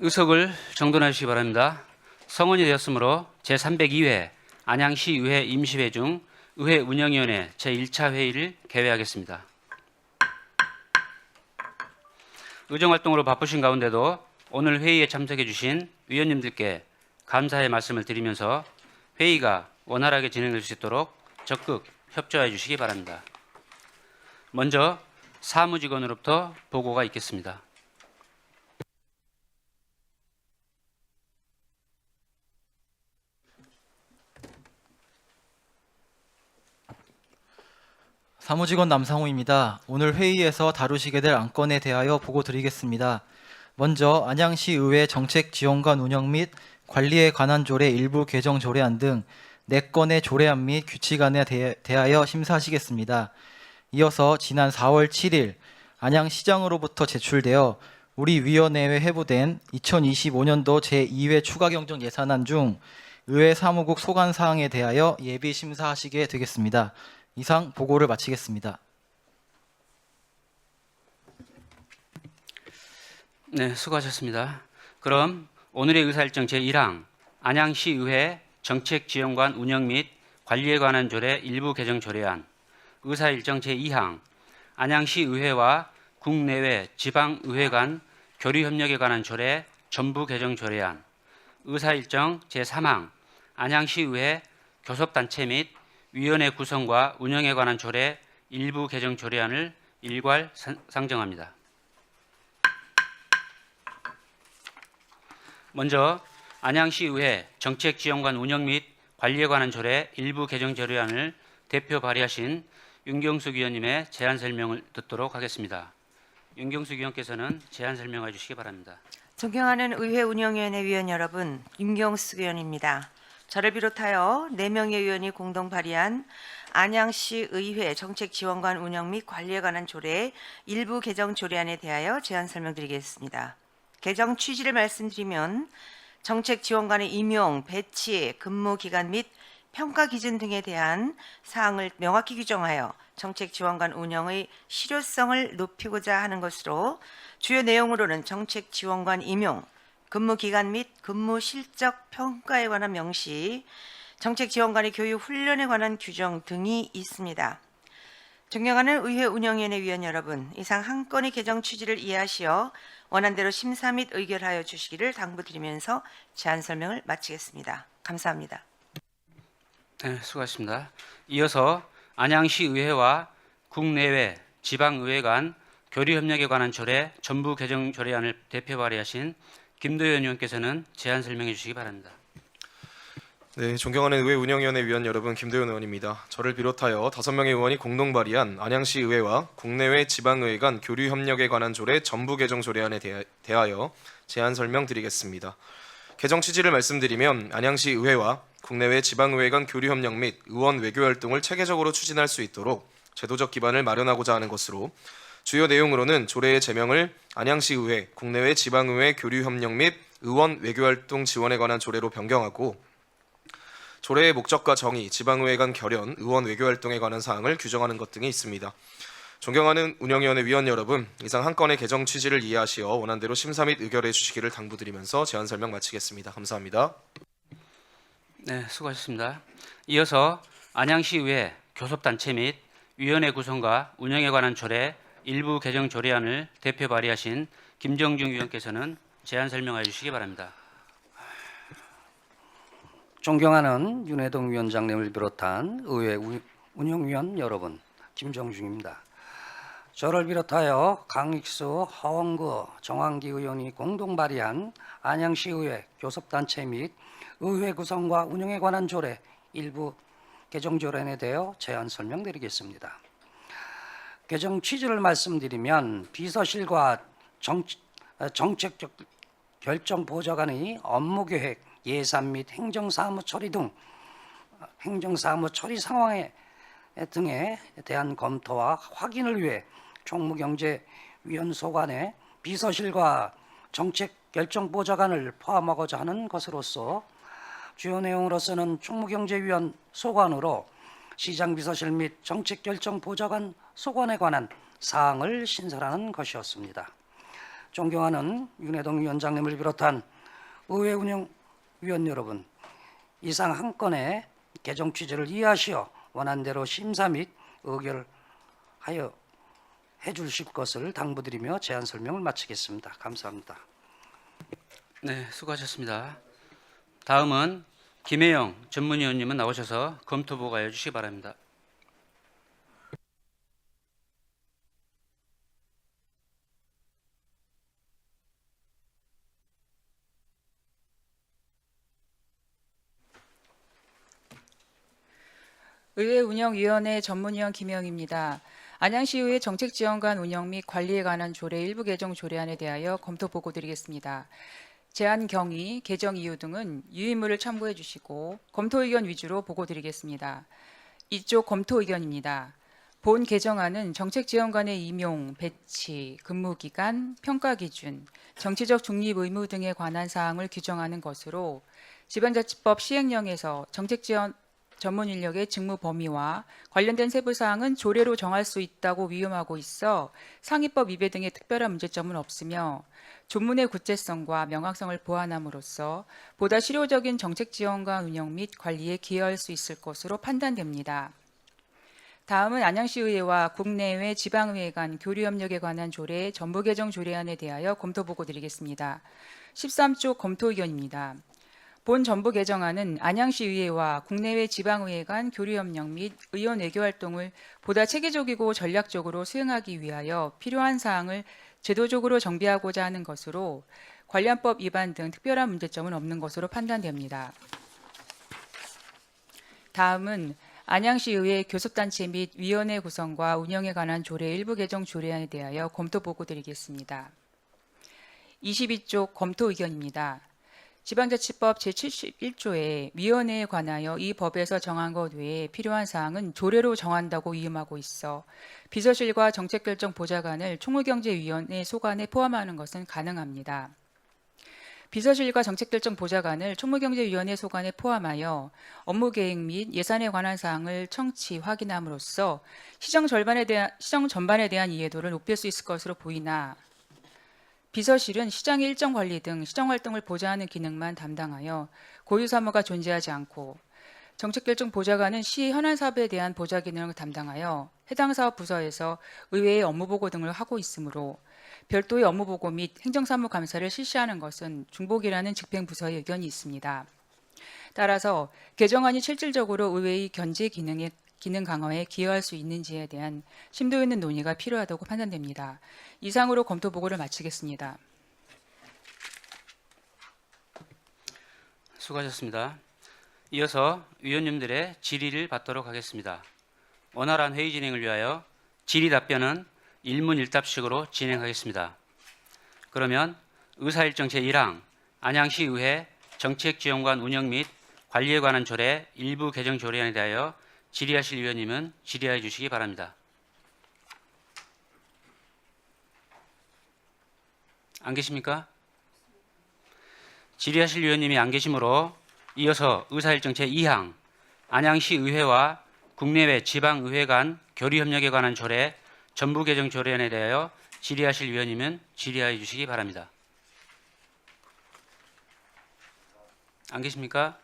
의석을 정돈해 주시기 바랍니다. 성원이 되었으므로 제302회 안양시의회 임시회 중 의회 운영위원회 제1차 회의를 개회하겠습니다. 의정활동으로 바쁘신 가운데도 오늘 회의에 참석해 주신 위원님들께 감사의 말씀을 드리면서 회의가 원활하게 진행될 수 있도록 적극 협조해 주시기 바랍니다. 먼저 사무직원으로부터 보고가 있겠습니다. 사무직원 남상우입니다. 오늘 회의에서 다루시게 될 안건에 대하여 보고 드리겠습니다. 먼저 안양시 의회 정책 지원관 운영 및 관리에 관한 조례 일부 개정 조례안 등 4건의 조례안 및 규칙안에 대하여 심사하시겠습니다. 이어서 지난 4월 7일 안양시장으로부터 제출되어 우리 위원회에 회부된 2025년도 제2회 추가경정 예산안 중 의회 사무국 소관 사항에 대하여 예비 심사하시게 되겠습니다. 이상 보고를 마치겠습니다. 네, 수고하셨습니다. 그럼 오늘의 의사일정 제1항 안양시의회 정책지원관 운영 및 관리에 관한 조례 일부 개정 조례안, 의사일정 제2항 안양시의회와 국내외 지방의회 간 교류협력에 관한 조례 전부 개정 조례안, 의사일정 제3항 안양시의회 교섭단체 및 위원회 구성과 운영에 관한 조례 일부 개정 조례안을 일괄 상정합니다. 먼저 안양시의회 정책지원관 운영 및 관리에 관한 조례 일부 개정 조례안을 대표 발의하신 윤경숙 위원님의 제안 설명을 듣도록 하겠습니다. 윤경숙 위원께서는 제안 설명해 주시기 바랍니다. 존경하는 의회 운영위원회 위원 여러분, 윤경숙 위원입니다. 저를 비롯하여 4명의 위원이 공동 발의한 안양시 의회 정책지원관 운영 및 관리에 관한 조례 일부 개정 조례안에 대하여 제안 설명드리겠습니다. 개정 취지를 말씀드리면 정책지원관의 임용, 배치, 근무 기간 및 평가 기준 등에 대한 사항을 명확히 규정하여 정책지원관 운영의 실효성을 높이고자 하는 것으로 주요 내용으로는 정책지원관 임용, 근무 기간 및 근무 실적 평가에 관한 명시, 정책지원관의 교육 훈련에 관한 규정 등이 있습니다. 존경하는 의회 운영위원회 위원 여러분, 이상 한 건의 개정 취지를 이해하시어 원안대로 심사 및 의결하여 주시기를 당부드리면서 제안 설명을 마치겠습니다. 감사합니다. 네, 수고하셨습니다. 이어서 안양시의회와 국내외 지방의회 간 교류협력에 관한 조례 전부 개정 조례안을 대표 발의하신 김도현 의원께서는 제안 설명해 주시기 바랍니다. 네, 존경하는 의회 운영위원회 위원 여러분, 김도현 의원입니다. 저를 비롯하여 5명의 의원이 공동 발의한 안양시 의회와 국내외 지방의회 간 교류 협력에 관한 조례 전부 개정 조례안에 대하여 제안 설명드리겠습니다. 개정 취지를 말씀드리면 안양시 의회와 국내외 지방의회 간 교류 협력 및 의원 외교 활동을 체계적으로 추진할 수 있도록 제도적 기반을 마련하고자 하는 것으로 주요 내용으로는 조례의 제명을 안양시의회, 국내외 지방의회 교류협력 및 의원 외교활동 지원에 관한 조례로 변경하고 조례의 목적과 정의, 지방의회 간 결연, 의원 외교활동에 관한 사항을 규정하는 것 등이 있습니다. 존경하는 운영위원회 위원 여러분, 이상 한 건의 개정 취지를 이해하시어 원안대로 심사 및 의결해 주시기를 당부드리면서 제안 설명 마치겠습니다. 감사합니다. 네, 수고하셨습니다. 이어서 안양시의회 교섭단체 및 위원회 구성과 운영에 관한 조례 일부 개정 조례안을 대표 발의하신 김정중 위원께서는 제안 설명해 주시기 바랍니다. 존경하는 윤회동 위원장님을 비롯한 의회 운영위원 여러분, 김정중입니다. 저를 비롯하여 강익수, 허원구, 정환기 의원이 공동 발의한 안양시의회 교섭단체 및 의회 구성과 운영에 관한 조례 일부 개정 조례안에 대하여 제안 설명드리겠습니다. 개정 취지를 말씀드리면 비서실과 정책적 결정 보좌관의 업무 계획, 예산 및 행정사무 처리 등 행정사무 처리 상황에 등에 대한 검토와 확인을 위해 총무경제위원 소관에 비서실과 정책결정보좌관을 포함하고자 하는 것으로서 주요 내용으로서는 총무경제위원 소관으로 시장비서실 및 정책결정보좌관 소관에 관한 사항을 신설하는 것이었습니다. 존경하는 윤해동 위원장님을 비롯한 의회 운영위원 여러분, 이상 한 건의 개정 취지를 이해하시어 원안대로 심사 및 의결하여 해주실 것을 당부드리며 제안 설명을 마치겠습니다. 감사합니다. 네, 수고하셨습니다. 다음은 김혜영 전문위원님은 나오셔서 검토 보고해 주시기 바랍니다. 의회운영위원회 전문위원 김혜영입니다. 안양시의회 정책지원관 운영 및 관리에 관한 조례 일부 개정 조례안에 대하여 검토 보고 드리겠습니다. 제안 경위, 개정 이유 등은 유인물을 참고해 주시고 검토 의견 위주로 보고 드리겠습니다. 이쪽 검토 의견입니다. 본 개정안은 정책지원관의 임용, 배치, 근무기간, 평가기준, 정치적 중립 의무 등에 관한 사항을 규정하는 것으로 지방자치법 시행령에서 정책지원 전문 인력의 직무 범위와 관련된 세부 사항은 조례로 정할 수 있다고 위임하고 있어 상위법 위배 등의 특별한 문제점은 없으며 조문의 구체성과 명확성을 보완함으로써 보다 실효적인 정책 지원과 운영 및 관리에 기여할 수 있을 것으로 판단됩니다. 다음은 안양시의회와 국내외 지방의회 간 교류 협력에 관한 조례 전부 개정 조례안에 대하여 검토 보고 드리겠습니다. 13조 검토 의견입니다. 본 전부 개정안은 안양시의회와 국내외 지방의회 간 교류협력 및 의원 외교 활동을 보다 체계적이고 전략적으로 수행하기 위하여 필요한 사항을 제도적으로 정비하고자 하는 것으로 관련법 위반 등 특별한 문제점은 없는 것으로 판단됩니다. 다음은 안양시의회 교섭단체 및 위원회 구성과 운영에 관한 조례 일부 개정 조례안에 대하여 검토 보고 드리겠습니다. 22조 검토 의견입니다. 지방자치법 제71조에 위원회에 관하여 이 법에서 정한 것 외에 필요한 사항은 조례로 정한다고 위임하고 있어 비서실과 정책결정보좌관을 총무경제위원회 소관에 포함하는 것은 가능합니다. 비서실과 정책결정보좌관을 총무경제위원회 소관에 포함하여 업무계획 및 예산에 관한 사항을 청취, 확인함으로써 시정 전반에 대한 이해도를 높일 수 있을 것으로 보이나 비서실은 시장의 일정 관리 등 시정 활동을 보좌하는 기능만 담당하여 고유 사무가 존재하지 않고 정책결정보좌관은 시 현안 사업에 대한 보좌 기능을 담당하여 해당 사업 부서에서 의회의 업무 보고 등을 하고 있으므로 별도의 업무 보고 및 행정사무 감사를 실시하는 것은 중복이라는 집행부서의 의견이 있습니다. 따라서 개정안이 실질적으로 의회의 견제 기능 강화에 기여할 수 있는지에 대한 심도 있는 논의가 필요하다고 판단됩니다. 이상으로 검토 보고를 마치겠습니다. 수고하셨습니다. 이어서 위원님들의 질의를 받도록 하겠습니다. 원활한 회의 진행을 위하여 질의 답변은 일문일답식으로 진행하겠습니다. 그러면 의사일정 제1항 안양시의회 정책지원관 운영 및 관리에 관한 조례 일부 개정 조례안에 대하여 질의하실 위원님은 질의해 주시기 바랍니다. 안 계십니까? 질의하실 위원님이 안 계시므로 이어서 의사일정 제2항 안양시의회와 국내외 지방의회 간 교류협력에 관한 조례 전부 개정 조례안에 대하여 질의하실 위원님은 질의해 주시기 바랍니다. 안 계십니까?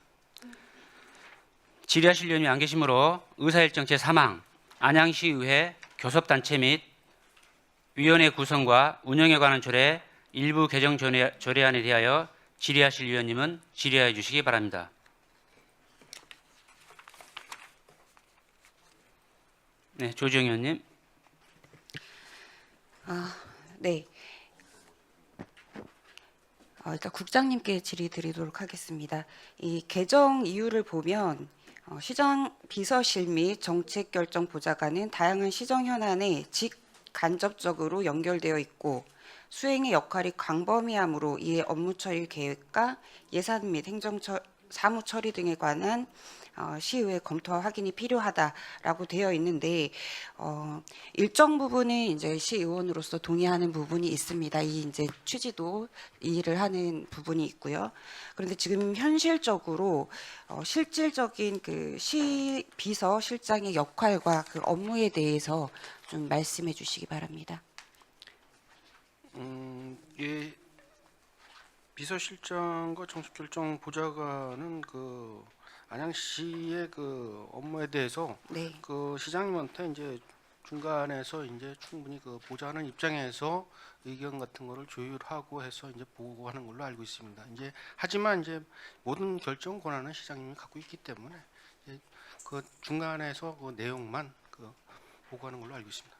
질의하실 위원이 안 계시므로 의사일정 제3항 안양시의회 교섭단체 및 위원회 구성과 운영에 관한 조례 일부 개정 조례안에 대하여 질의하실 위원님은 질의해 주시기 바랍니다. 네, 조지영 의원님. 네. 일단 국장님께 질의 드리도록 하겠습니다. 이 개정 이유를 보면 시정 비서실 및 정책결정보좌관은 다양한 시정 현안에 직간접적으로 연결되어 있고 수행의 역할이 광범위하므로 이에 업무 처리 계획과 예산 및 사무 처리 등에 관한 시의회 검토와 확인이 필요하다라고 되어 있는데 일정 부분은 이제 시의원으로서 동의하는 부분이 있습니다. 이 이제 취지도 이해를 하는 부분이 있고요. 그런데 지금 현실적으로 실질적인 그 시 비서실장의 역할과 그 업무에 대해서 좀 말씀해 주시기 바랍니다. 예, 비서실장과 정책결정 보좌관은 그 안양시의 그 업무에 대해서 네. 그 시장님한테 이제 중간에서 이제 충분히 그 보좌하는 입장에서 의견 같은 거를 조율하고 해서 이제 보고하는 걸로 알고 있습니다. 이제 하지만 이제 모든 결정 권한은 시장님이 갖고 있기 때문에 이제 그 중간에서 그 내용만 그 보고하는 걸로 알고 있습니다.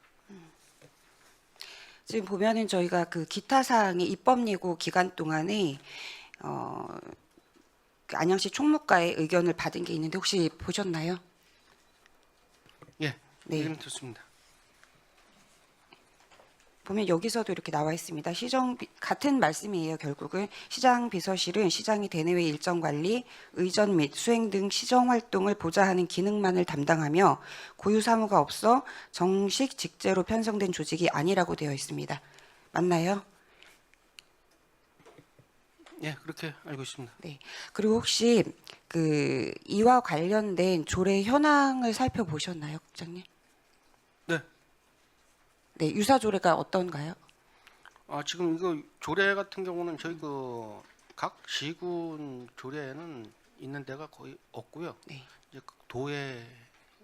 지금 보면은 저희가 그 기타 사항의 입법 예고 기간 동안에 그 안양시 총무과의 의견을 받은 게 있는데 혹시 보셨나요? 예, 네. 의견 듣습니다. 보면 여기서도 이렇게 나와 있습니다. 같은 말씀이에요. 결국은 시장 비서실은 시장이 대내외 일정 관리, 의전 및 수행 등 시정 활동을 보좌하는 기능만을 담당하며 고유 사무가 없어 정식 직제로 편성된 조직이 아니라고 되어 있습니다. 맞나요? 예, 그렇게 알고 있습니다. 네. 그리고 혹시 그 이와 관련된 조례 현황을 살펴보셨나요, 국장님? 네. 네, 유사 조례가 어떤가요? 지금 이거 조례 같은 경우는 저희 그 각 시군 조례에는 있는 데가 거의 없고요. 네. 이제 그 도에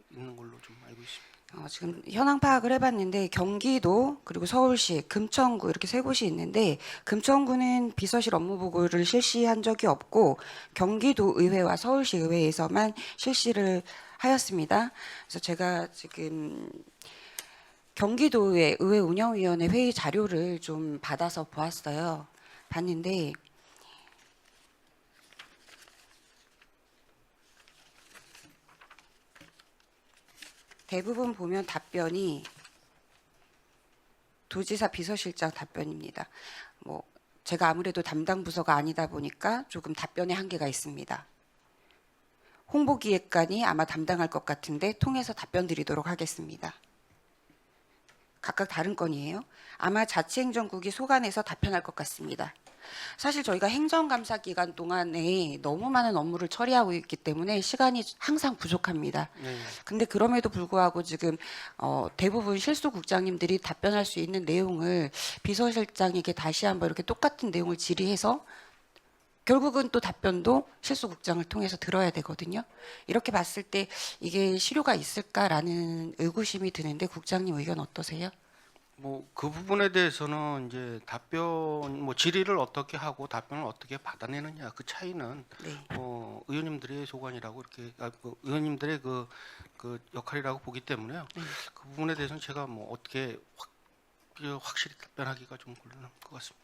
있는 걸로 좀 알고 있습니다. 지금 현황 파악을 해봤는데 경기도 그리고 서울시, 금천구 이렇게 세 곳이 있는데 금천구는 비서실 업무 보고를 실시한 적이 없고 경기도 의회와 서울시 의회에서만 실시를 하였습니다. 그래서 제가 지금 경기도의 의회 운영위원회 회의 자료를 좀 받아서 보았어요. 봤는데 대부분 보면 답변이 도지사 비서실장 답변입니다. 뭐 제가 아무래도 담당 부서가 아니다 보니까 조금 답변에 한계가 있습니다. 홍보기획관이 아마 담당할 것 같은데 통해서 답변 드리도록 하겠습니다. 각각 다른 건이에요. 아마 자치행정국이 소관해서 답변할 것 같습니다. 사실 저희가 행정감사 기간 동안에 너무 많은 업무를 처리하고 있기 때문에 시간이 항상 부족합니다. 네. 근데 그럼에도 불구하고 지금 대부분 실수국장님들이 답변할 수 있는 내용을 비서실장에게 다시 한번 이렇게 똑같은 내용을 질의해서 결국은 또 답변도 실수국장을 통해서 들어야 되거든요. 이렇게 봤을 때 이게 실효가 있을까라는 의구심이 드는데 국장님 의견 어떠세요? 뭐 그 부분에 대해서는 이제 답변 뭐 질의를 어떻게 하고 답변을 어떻게 받아내느냐 그 차이는 네. 의원님들의 소관이라고 이렇게 의원님들의 그 역할이라고 보기 때문에요. 네. 그 부분에 대해서는 제가 뭐 어떻게 확실히 답변하기가 좀 곤란한 것 같습니다.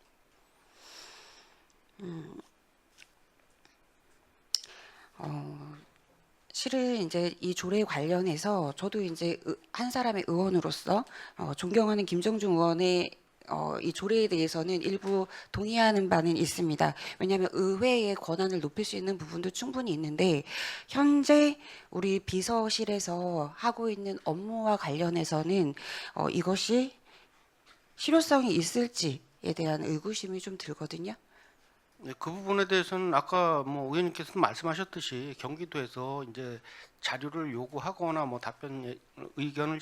실은 이제 이 조례에 관련해서 저도 이제 한 사람의 의원으로서 존경하는 김정중 의원의 이 조례에 대해서는 일부 동의하는 바는 있습니다. 왜냐하면 의회의 권한을 높일 수 있는 부분도 충분히 있는데 현재 우리 비서실에서 하고 있는 업무와 관련해서는 이것이 실효성이 있을지에 대한 의구심이 좀 들거든요. 네, 그 부분에 대해서는 아까 뭐 의원님께서 말씀하셨듯이 경기도에서 이제 자료를 요구하거나 뭐 답변 의견을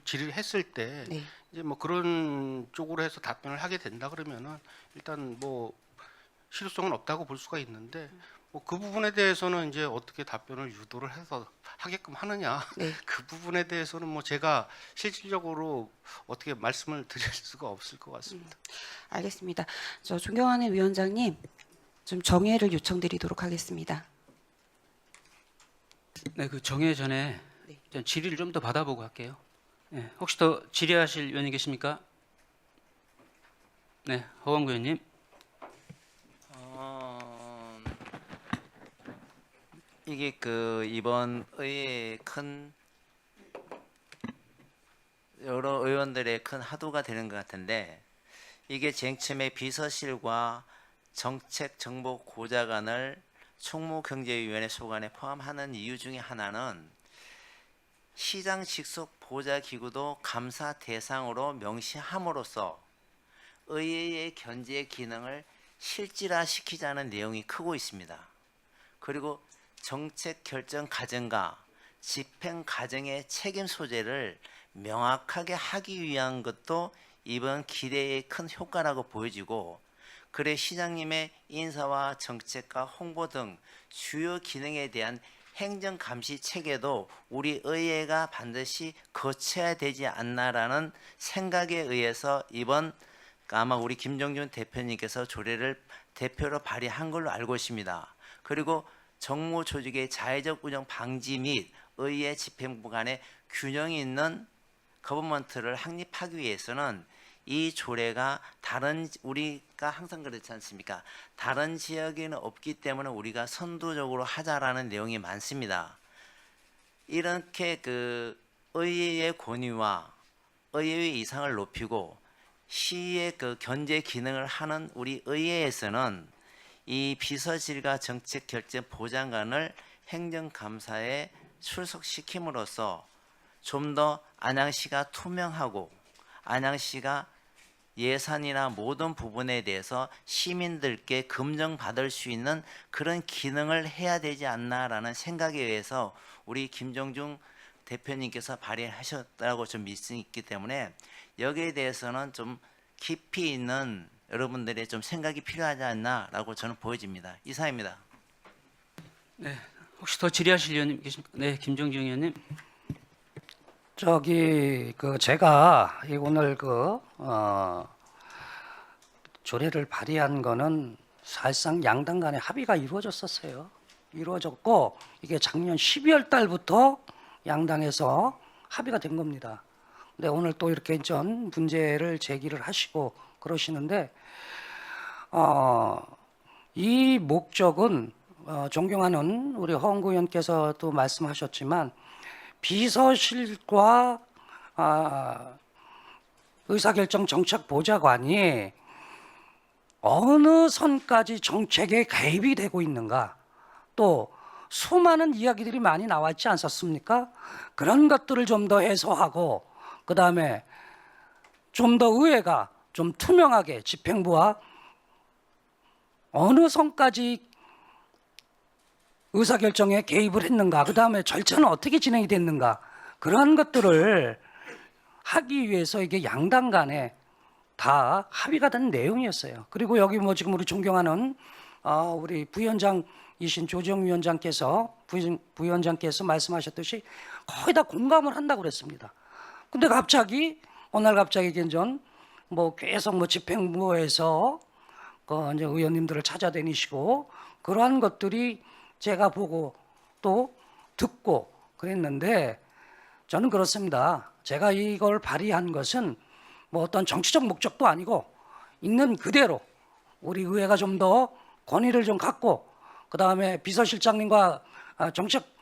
질의했을 때 네. 이제 뭐 그런 쪽으로 해서 답변을 하게 된다 그러면은 일단 뭐 실효성은 없다고 볼 수가 있는데 뭐 그 부분에 대해서는 이제 어떻게 답변을 유도를 해서 하게끔 하느냐 네. 그 부분에 대해서는 뭐 제가 실질적으로 어떻게 말씀을 드릴 수가 없을 것 같습니다. 알겠습니다. 저 존경하는 위원장님 좀 정해를 요청드리도록 하겠습니다. 네, 그 정회 전에 네. 일단 질의를 좀 더 받아보고 할게요. 네, 혹시 더 질의하실 의원이 계십니까? 네, 허광구 의원님. 이게 그 이번 의회의 큰 여러 의원들의 큰 화두가 되는 것 같은데 이게 쟁 처음에 비서실과 정책정보고좌관을 총무경제위원회 소관에 포함하는 이유 중에 하나는 시장 직속 보좌기구도 감사 대상으로 명시함으로써 의회의 견제 기능을 실질화시키자는 내용이 크고 있습니다. 그리고 정책 결정 과정과 집행 과정의 책임 소재를 명확하게 하기 위한 것도 이번 기대의 큰 효과라고 보여지고, 그래 시장님의 인사와 정책과 홍보 등 주요 기능에 대한 행정 감시 체계도 우리 의회가 반드시 거쳐야 되지 않나라는 생각에 의해서 이번 아마 우리 김정준 대표님께서 조례를 대표로 발의한 걸로 알고 있습니다. 그리고 정무 조직의 자의적 운영 방지 및 의회 집행부 간의 균형이 있는 거버먼트를 확립하기 위해서는 이 조례가 우리가 항상 그렇지 않습니까? 다른 지역에는 없기 때문에 우리가 선도적으로 하자라는 내용이 많습니다. 이렇게 그 의회의 권위와 의회의 이상을 높이고 시의 그 견제 기능을 하는 우리 의회에서는 이 비서실과 정책결정 보좌관을 행정감사에 출석시킴으로써 좀 더 안양시가 투명하고 안양시가 예산이나 모든 부분에 대해서 시민들께 검증받을 수 있는 그런 기능을 해야 되지 않나라는 생각에 의해서 우리 김정중 대표님께서 발의하셨다고 좀 믿음이 있기 때문에 여기에 대해서는 좀 깊이 있는 여러분들의 좀 생각이 필요하지 않나라고 저는 보여집니다. 이상입니다. 네, 혹시 더 질의하실 의원님 계십니까? 네, 김정중 의원님. 제가 오늘 조례를 발의한 거는 사실상 양당 간의 합의가 이루어졌었어요. 이루어졌고 이게 작년 12월 달부터 양당에서 합의가 된 겁니다. 근데 오늘 또 이렇게 전 문제를 제기를 하시고 그러시는데 이 목적은 존경하는 우리 허은구 의원께서도 말씀하셨지만 비서실과 의사결정 정책보좌관이 어느 선까지 정책에 개입이 되고 있는가, 또 수많은 이야기들이 많이 나왔지 않았습니까? 그런 것들을 좀 더 해소하고 그 다음에 좀 더 의회가 좀 투명하게 집행부와 어느 선까지 의사결정에 개입을 했는가, 그 다음에 절차는 어떻게 진행이 됐는가, 그런 것들을 하기 위해서 이게 양당 간에 다 합의가 된 내용이었어요. 그리고 여기 지금 우리 존경하는 우리 부위원장이신 조정 위원장께서 부위원장께서 말씀하셨듯이 거의 다 공감을 한다고 그랬습니다. 근데 갑자기 어느 날 갑자기 계속 집행부에서 이제 의원님들을 찾아다니시고 그러한 것들이 제가 보고 또 듣고 그랬는데, 저는 그렇습니다. 제가 이걸 발의한 것은 어떤 정치적 목적도 아니고 있는 그대로 우리 의회가 좀 더 권위를 좀 갖고 그 다음에 비서실장님과 정책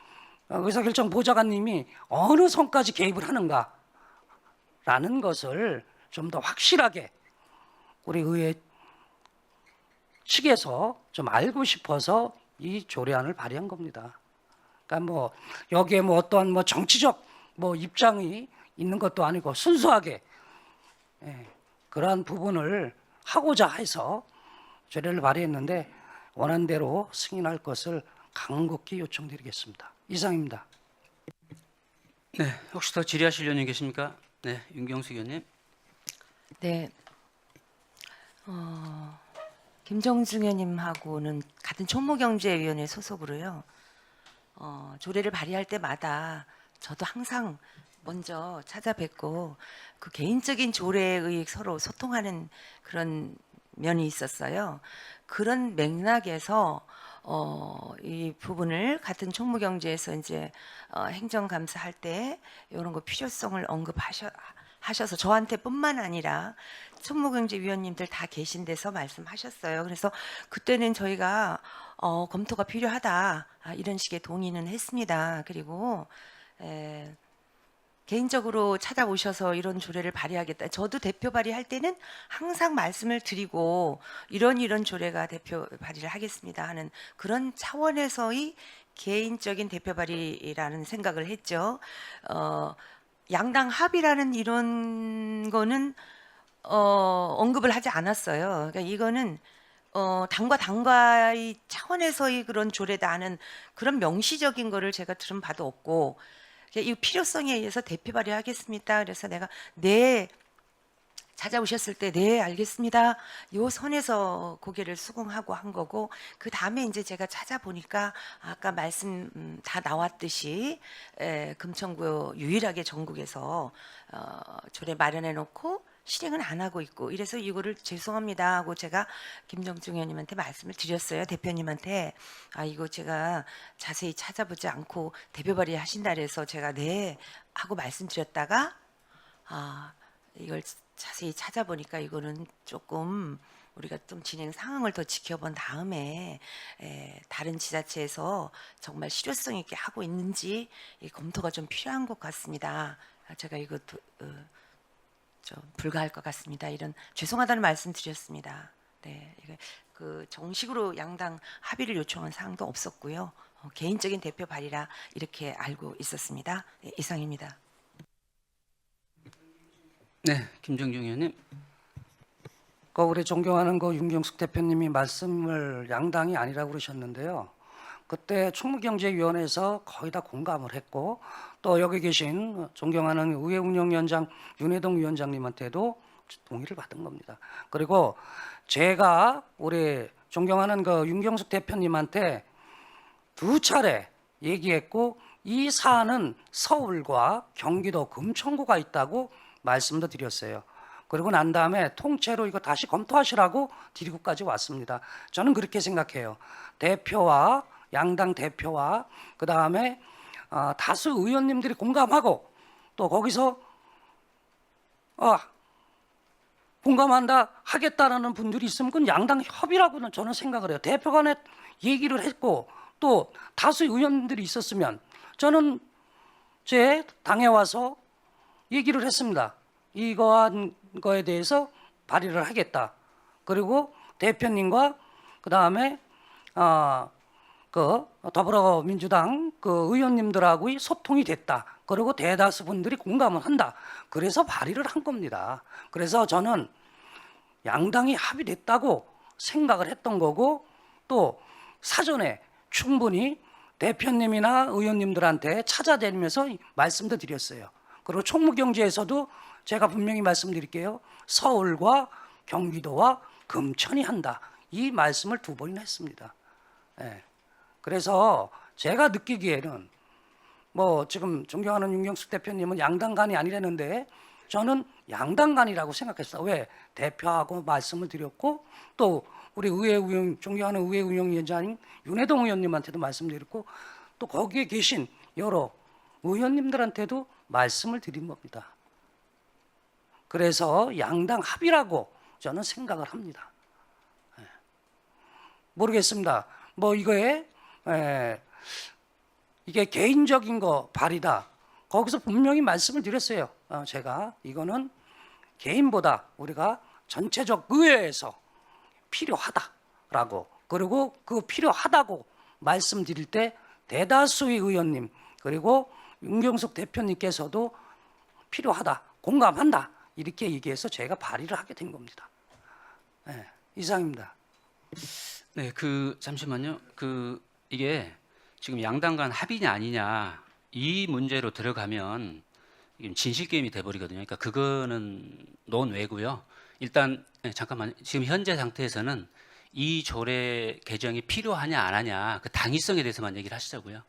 의사결정 보좌관님이 어느 선까지 개입을 하는가라는 것을 좀 더 확실하게 우리 의회 측에서 좀 알고 싶어서 이 조례안을 발의한 겁니다. 그러니까 여기에 어떠한 정치적 입장이 있는 것도 아니고 순수하게 그러한 부분을 하고자 해서 조례를 발의했는데 원한 대로 승인할 것을 간곡히 요청드리겠습니다. 이상입니다. 네, 혹시 더 질의하실 의원님 계십니까? 네, 윤경수 의원님. 네. 김정중 의원님하고는 같은 총무경제위원회 소속으로요. 조례를 발의할 때마다 저도 항상 먼저 찾아뵙고 그 개인적인 조례의 서로 소통하는 그런 면이 있었어요. 그런 맥락에서 이 부분을 같은 총무경제에서 이제 행정감사할 때 이런 거 필요성을 언급하셔서 저한테뿐만 아니라 총무경제위원님들 다 계신 데서 말씀하셨어요. 그래서 그때는 저희가 검토가 필요하다 이런 식의 동의는 했습니다. 그리고 개인적으로 찾아오셔서 이런 조례를 발의하겠다. 저도 대표 발의할 때는 항상 말씀을 드리고 이런 조례가 대표 발의를 하겠습니다 하는 그런 차원에서의 개인적인 대표 발의라는 생각을 했죠. 양당 합의라는 이런 거는 언급을 하지 않았어요. 그러니까 이거는 당과 당과의 차원에서의 그런 조례다 하는 그런 명시적인 거를 제가 들은 바도 없고, 이 필요성에 의해서 대표 발의하겠습니다. 그래서 내가 찾아오셨을 때 네 알겠습니다. 요 선에서 고개를 수긍하고 한 거고 그 다음에 이제 제가 찾아보니까 아까 말씀 다 나왔듯이 금천구 유일하게 전국에서 조례 마련해 놓고 실행은 안 하고 있고 이래서 이거를 죄송합니다 하고 제가 김정중 의원님한테 말씀을 드렸어요. 대표님한테 이거 제가 자세히 찾아보지 않고 대표 발의하신다 그래서 제가 네 하고 말씀드렸다가 이걸 자세히 찾아보니까 이거는 조금 우리가 좀 진행 상황을 더 지켜본 다음에 다른 지자체에서 정말 실효성 있게 하고 있는지 이 검토가 좀 필요한 것 같습니다. 제가 이거 좀 불가할 것 같습니다. 이런 죄송하다는 말씀 드렸습니다. 네, 이거 그 정식으로 양당 합의를 요청한 사항도 없었고요. 개인적인 대표 발의라 이렇게 알고 있었습니다. 네, 이상입니다. 네, 김정중 의원님. 우리 존경하는 윤경숙 대표님이 말씀을 양당이 아니라고 그러셨는데요. 그때 충무경제위원회에서 거의 다 공감을 했고 또 여기 계신 존경하는 의회운영위원장 윤해동 위원장님한테도 동의를 받은 겁니다. 그리고 제가 우리 존경하는 윤경숙 대표님한테 2차례 얘기했고 이 사안은 서울과 경기도 금천구가 있다고 말씀도 드렸어요. 그리고 난 다음에 통째로 이거 다시 검토하시라고 드리고까지 왔습니다. 저는 그렇게 생각해요. 대표와 양당 대표와 그 다음에 다수 의원님들이 공감하고 또 거기서 공감한다 하겠다라는 분들이 있으면 그건 양당 협의라고는 저는 생각을 해요. 대표 간에 얘기를 했고 또 다수 의원님들이 있었으면 저는 제 당에 와서 얘기를 했습니다. 이거한 거에 대해서 발의를 하겠다. 그리고 대표님과 그 다음에 더불어민주당 의원님들하고의 소통이 됐다. 그리고 대다수 분들이 공감을 한다. 그래서 발의를 한 겁니다. 그래서 저는 양당이 합의됐다고 생각을 했던 거고 또 사전에 충분히 대표님이나 의원님들한테 찾아다니면서 말씀도 드렸어요. 그리고 총무경제에서도 제가 분명히 말씀드릴게요. 서울과 경기도와 금천이 한다. 이 말씀을 2번이나 했습니다. 그래서 제가 느끼기에는 지금 존경하는 윤경숙 대표님은 양당 간이 아니라는데 저는 양당 간이라고 생각했어요. 왜? 대표하고 말씀을 드렸고 또 우리 존경하는 의회운영위원장인 윤해동 의원님한테도 말씀드렸고 또 거기에 계신 여러 의원님들한테도 말씀을 드린 겁니다. 그래서 양당 합의라고 저는 생각을 합니다. 모르겠습니다. 이게 개인적인 발의다. 거기서 분명히 말씀을 드렸어요. 제가 이거는 개인보다 우리가 전체적 의회에서 필요하다라고 그리고 그 필요하다고 말씀드릴 때 대다수의 의원님 그리고 윤경숙 대표님께서도 필요하다, 공감한다 이렇게 얘기해서 제가 발의를 하게 된 겁니다. 이상입니다. 네, 잠시만요. 이게 지금 양당 간 합의냐 아니냐 이 문제로 들어가면 진실 게임이 돼버리거든요. 그러니까 그거는 논외고요. 일단 잠깐만 지금 현재 상태에서는 이 조례 개정이 필요하냐 안 하냐 그 당위성에 대해서만 얘기를 하시자고요.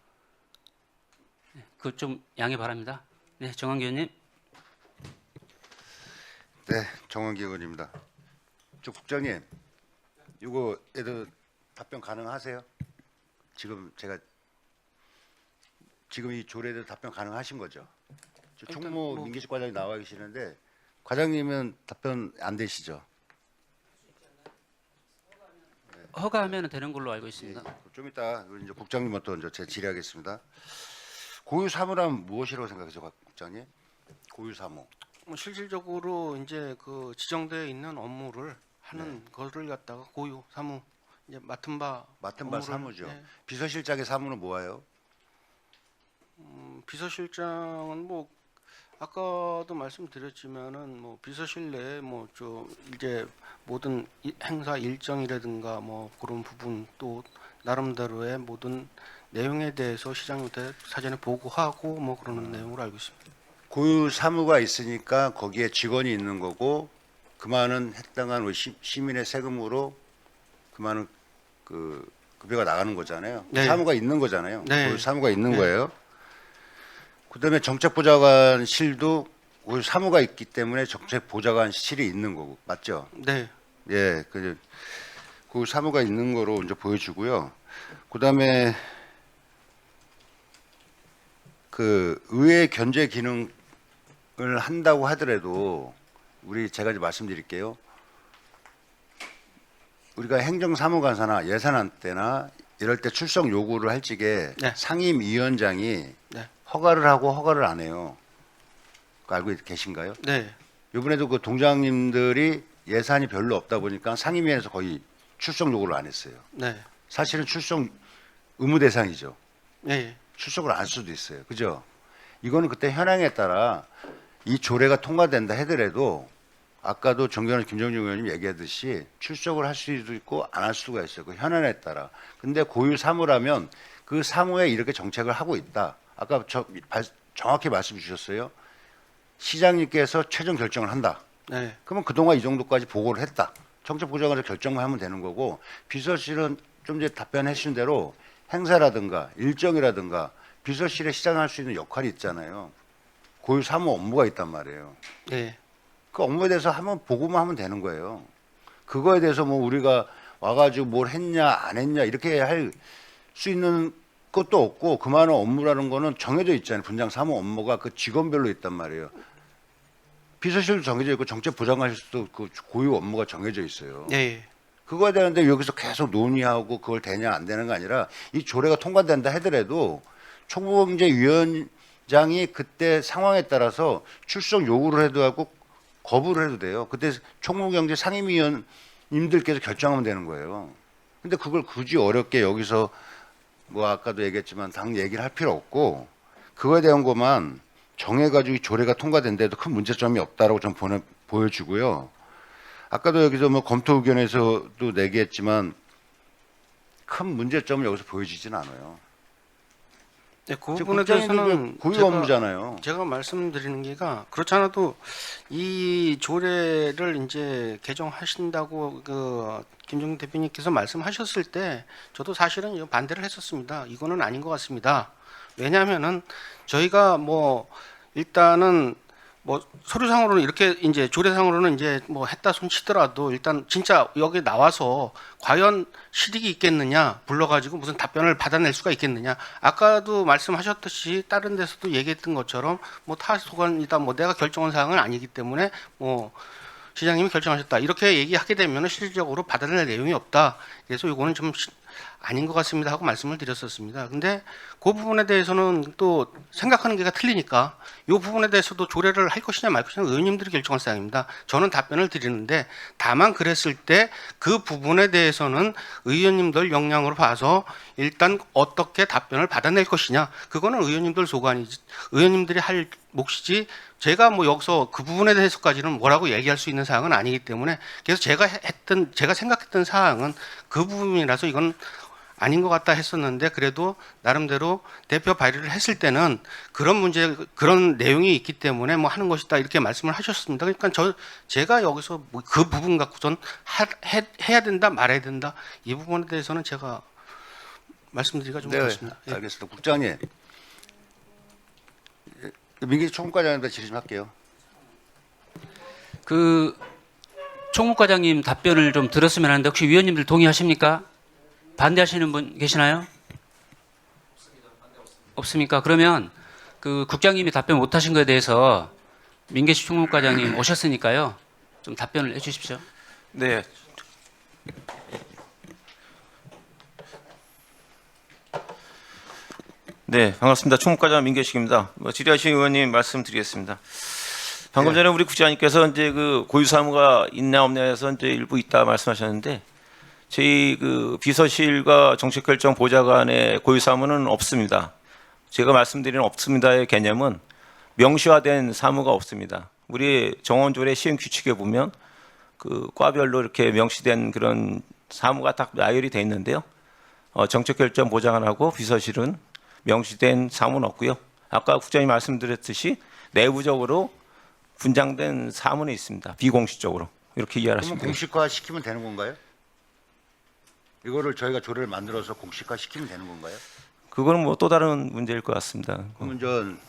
그거 좀 양해 바랍니다. 네, 정한기 의원님. 네, 정한기 의원입니다. 국장님, 이거 애들 답변 가능하세요? 지금 이 조례들 답변 가능하신 거죠? 총무 민기식 과장이 나와 계시는데 과장님은 답변 안 되시죠? 허가하면 되는 걸로 알고 있습니다. 좀 이따 이제 국장님부터 제가 질의하겠습니다. 고유 사무란 무엇이라고 생각하세요, 국장님? 고유 사무. 실질적으로 이제 지정되어 있는 업무를 하는 것을 갖다가 고유 사무 이제 맡은 바 사무죠. 네. 비서실장의 사무는 뭐예요? 비서실장은 아까도 말씀드렸지만은 비서실 내에 이제 모든 행사 일정이라든가 그런 부분 또 나름대로의 모든 내용에 대해서 시장한테 사전에 보고하고 그러는 내용으로 알고 있습니다. 고유 사무가 있으니까 거기에 직원이 있는 거고 그만한 해당한 우리 시민의 세금으로 그만한 그 급여가 나가는 거잖아요. 네. 사무가 있는 거잖아요. 네. 고유 사무가 있는 네. 거예요. 그다음에 정책보좌관실도 고유 사무가 있기 때문에 정책보좌관실이 있는 거고 맞죠? 네. 예, 그 사무가 있는 거로 이제 보여주고요. 그다음에 그 의회 견제 기능을 한다고 하더라도 제가 이제 말씀드릴게요. 우리가 행정사무관사나 예산안 때나 이럴 때 출석 요구를 할 적에 네. 상임위원장이 네. 허가를 하고 허가를 안 해요. 그거 알고 계신가요? 네. 이번에도 그 동장님들이 예산이 별로 없다 보니까 상임위에서 거의 출석 요구를 안 했어요. 네. 사실은 출석 의무 대상이죠. 예. 출석을 안 할 수도 있어요. 그죠? 이거는 그때 현황에 따라 이 조례가 통과된다 하더라도 아까도 정경원 김정중 의원님 얘기하듯이 출석을 할 수도 있고 안 할 수가 있어요. 그 현안에 따라. 근데 고유 사무라면 그 사무에 이렇게 정책을 하고 있다. 아까 정확히 말씀 주셨어요. 시장님께서 최종 결정을 한다. 네. 그러면 그동안 이 정도까지 보고를 했다. 정책보좌관에서 결정만 하면 되는 거고 비서실은 좀 전에 답변해 주신 대로 행사라든가 일정이라든가 비서실에 시장할 수 있는 역할이 있잖아요. 고유 사무 업무가 있단 말이에요. 예. 그 업무에 대해서 한번 보고만 하면 되는 거예요. 그거에 대해서 뭐 우리가 와가지고 뭘 했냐 안 했냐 이렇게 할 수 있는 것도 없고 그만한 업무라는 거는 정해져 있잖아요. 분장 사무 업무가 그 직원별로 있단 말이에요. 비서실도 정해져 있고 정책부장관실도 그 고유 업무가 정해져 있어요. 예. 그거에 대한데 여기서 계속 논의하고 그걸 되냐 안 되는 게 아니라 이 조례가 통과된다 하더라도 총무경제위원장이 그때 상황에 따라서 출석 요구를 해도 하고 거부를 해도 돼요. 그때 총무경제 상임위원님들께서 결정하면 되는 거예요. 근데 그걸 굳이 어렵게 여기서 뭐 아까도 얘기했지만 당 얘기를 할 필요 없고 그거에 대한 것만 정해가지고 이 조례가 통과된데도 큰 문제점이 없다라고 좀 보여주고요. 아까도 여기서 뭐 검토 의견에서도 내기했지만 큰 문제점을 여기서 보여지진 않아요. 네, 그 지금 부분에 대해서는 고유 업무잖아요. 제가 말씀드리는 게가 그렇지 않아도 이 조례를 이제 개정하신다고 그 김종인 대표님께서 말씀하셨을 때 저도 사실은 이거 반대를 했었습니다. 이거는 아닌 것 같습니다. 왜냐하면은 저희가 뭐 일단은 뭐 서류상으로는 이렇게 이제 조례상으로는 이제 뭐 했다 손치더라도 일단 진짜 여기 나와서 과연 실익이 있겠느냐 불러가지고 무슨 답변을 받아낼 수가 있겠느냐 아까도 말씀하셨듯이 다른 데서도 얘기했던 것처럼 뭐 타소관이다 뭐 내가 결정한 사항은 아니기 때문에 뭐 시장님이 결정하셨다 이렇게 얘기하게 되면 실질적으로 받아낼 내용이 없다 그래서 이거는 좀 아닌 것 같습니다 하고 말씀을 드렸었습니다. 근데 그 부분에 대해서는 또 생각하는 게가 틀리니까 이 부분에 대해서도 조례를 할 것이냐 말 것이냐 의원님들이 결정할 사항입니다. 저는 답변을 드리는데 다만 그랬을 때 그 부분에 대해서는 의원님들 역량으로 봐서 일단 어떻게 답변을 받아낼 것이냐 그거는 의원님들 소관이지 의원님들이 할 몫이지 제가 뭐 여기서 그 부분에 대해서까지는 뭐라고 얘기할 수 있는 사항은 아니기 때문에 그래서 제가 생각했던 사항은 그 부분이라서 이건 아닌 것 같다 했었는데 그래도 나름대로 대표 발의를 했을 때는 그런 내용이 있기 때문에 뭐 하는 것이다 이렇게 말씀을 하셨습니다. 그러니까 제가 여기서 뭐 그 부분 갖고선 해야 된다 말아야 된다 이 부분에 대해서는 제가 말씀드리기가 좀 그렇습니다. 예. 알겠습니다. 국장님, 민기지 총무과장님한테 질의 좀 할게요. 그 총무과장님 답변을 좀 들었으면 하는데 혹시 위원님들 동의하십니까? 반대하시는 분 계시나요? 없습니까? 그러면 그 국장님이 답변 못하신 것에 대해서 민계식 총무과장님 오셨으니까요. 좀 답변을 해주십시오. 네. 네, 반갑습니다. 총무과장 민계식입니다. 질의하신 의원님 말씀드리겠습니다. 방금 전에 우리 국장님께서 이제 그 고유 사무가 있나 없냐 해서 이제 일부 있다 말씀하셨는데 저희 그 비서실과 정책결정 보좌관의 고유 사무는 없습니다. 제가 말씀드리는 없습니다의 개념은 명시화된 사무가 없습니다. 우리 정원조례 시행 규칙에 보면 그 과별로 이렇게 명시된 그런 사무가 딱 나열이 돼 있는데요. 정책결정 보좌관하고 비서실은 명시된 사무는 없고요. 아까 국장님 말씀드렸듯이 내부적으로 분장된 사무는 있습니다. 비공식적으로. 이렇게 이해를 그러면 하시면 되겠습니다. 공식화 시키면 되는 건가요? 이거를 저희가 조례를 만들어서 공식화 시키면 되는 건가요? 그거는 뭐 또 다른 문제일 것 같습니다. 그러면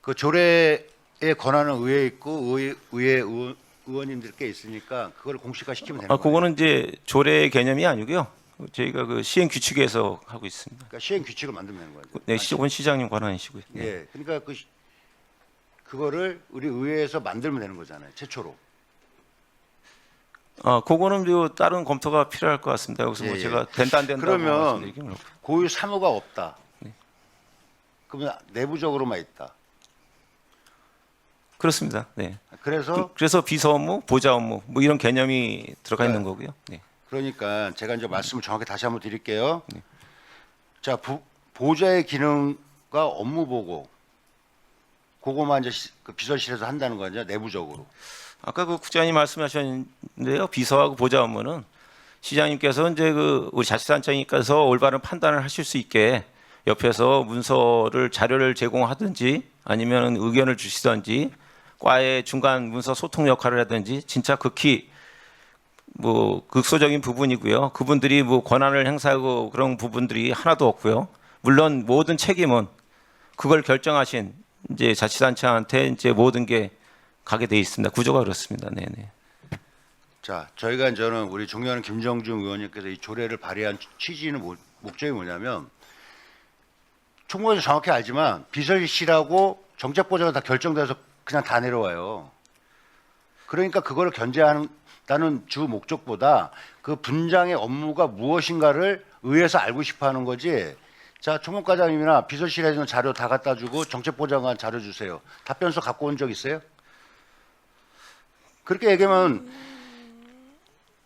그 조례의 권한은 의회에 있고 의회 의원님들께 있으니까 그걸 공식화 시키면 되는 거예요. 그거는 이제 조례 개념이 아니고요. 저희가 그 시행 규칙에서 하고 있습니다. 그러니까 시행 규칙을 만들면 되는 거예요. 네, 시장은 시장님 권한이시고요. 네. 예, 그러니까 그거를 우리 의회에서 만들면 되는 거잖아요. 최초로. 그거는 뭐 다른 검토가 필요할 것 같습니다. 여기서 뭐 예, 예. 제가 된다 안 된다고 그러면 말씀드리기는 어렵고. 고유 사무가 없다. 네. 그러면 내부적으로만 있다. 그렇습니다. 네. 그래서 그래서 비서 업무, 보좌 업무 뭐 이런 개념이 들어가 있는 거고요. 네. 그러니까 제가 이제 말씀을 정확히 다시 한번 드릴게요. 네. 자, 보좌의 기능과 업무 보고 그거만 이제 그 비서실에서 한다는 거죠. 내부적으로. 아까 그 국장님 말씀하셨는데요. 비서하고 보좌 업무는 시장님께서 이제 그 우리 자치단체니까서 올바른 판단을 하실 수 있게 옆에서 문서를 자료를 제공하든지 아니면 의견을 주시든지 과의 중간 문서 소통 역할을 하든지 진짜 극히 뭐 극소적인 부분이고요. 그분들이 뭐 권한을 행사하고 그런 부분들이 하나도 없고요. 물론 모든 책임은 그걸 결정하신 이제 자치단체한테 이제 모든 게 가게 돼 있습니다. 구조가 그렇습니다. 네네. 자, 저희가 저는 우리 존경하는 김정중 의원님께서 이 조례를 발의한 취지는 목적이 뭐냐면 총무에서 정확히 알지만 비서실하고 정책보좌가 다 결정돼서 그냥 다 내려와요. 그러니까 그거를 견제한다는 주 목적보다 그 분장의 업무가 무엇인가를 의회에서 알고 싶어하는 거지. 자, 총무과장님이나 비서실에 있는 자료 다 갖다 주고 정책보좌관 자료 주세요. 답변서 갖고 온 적 있어요? 그렇게 얘기하면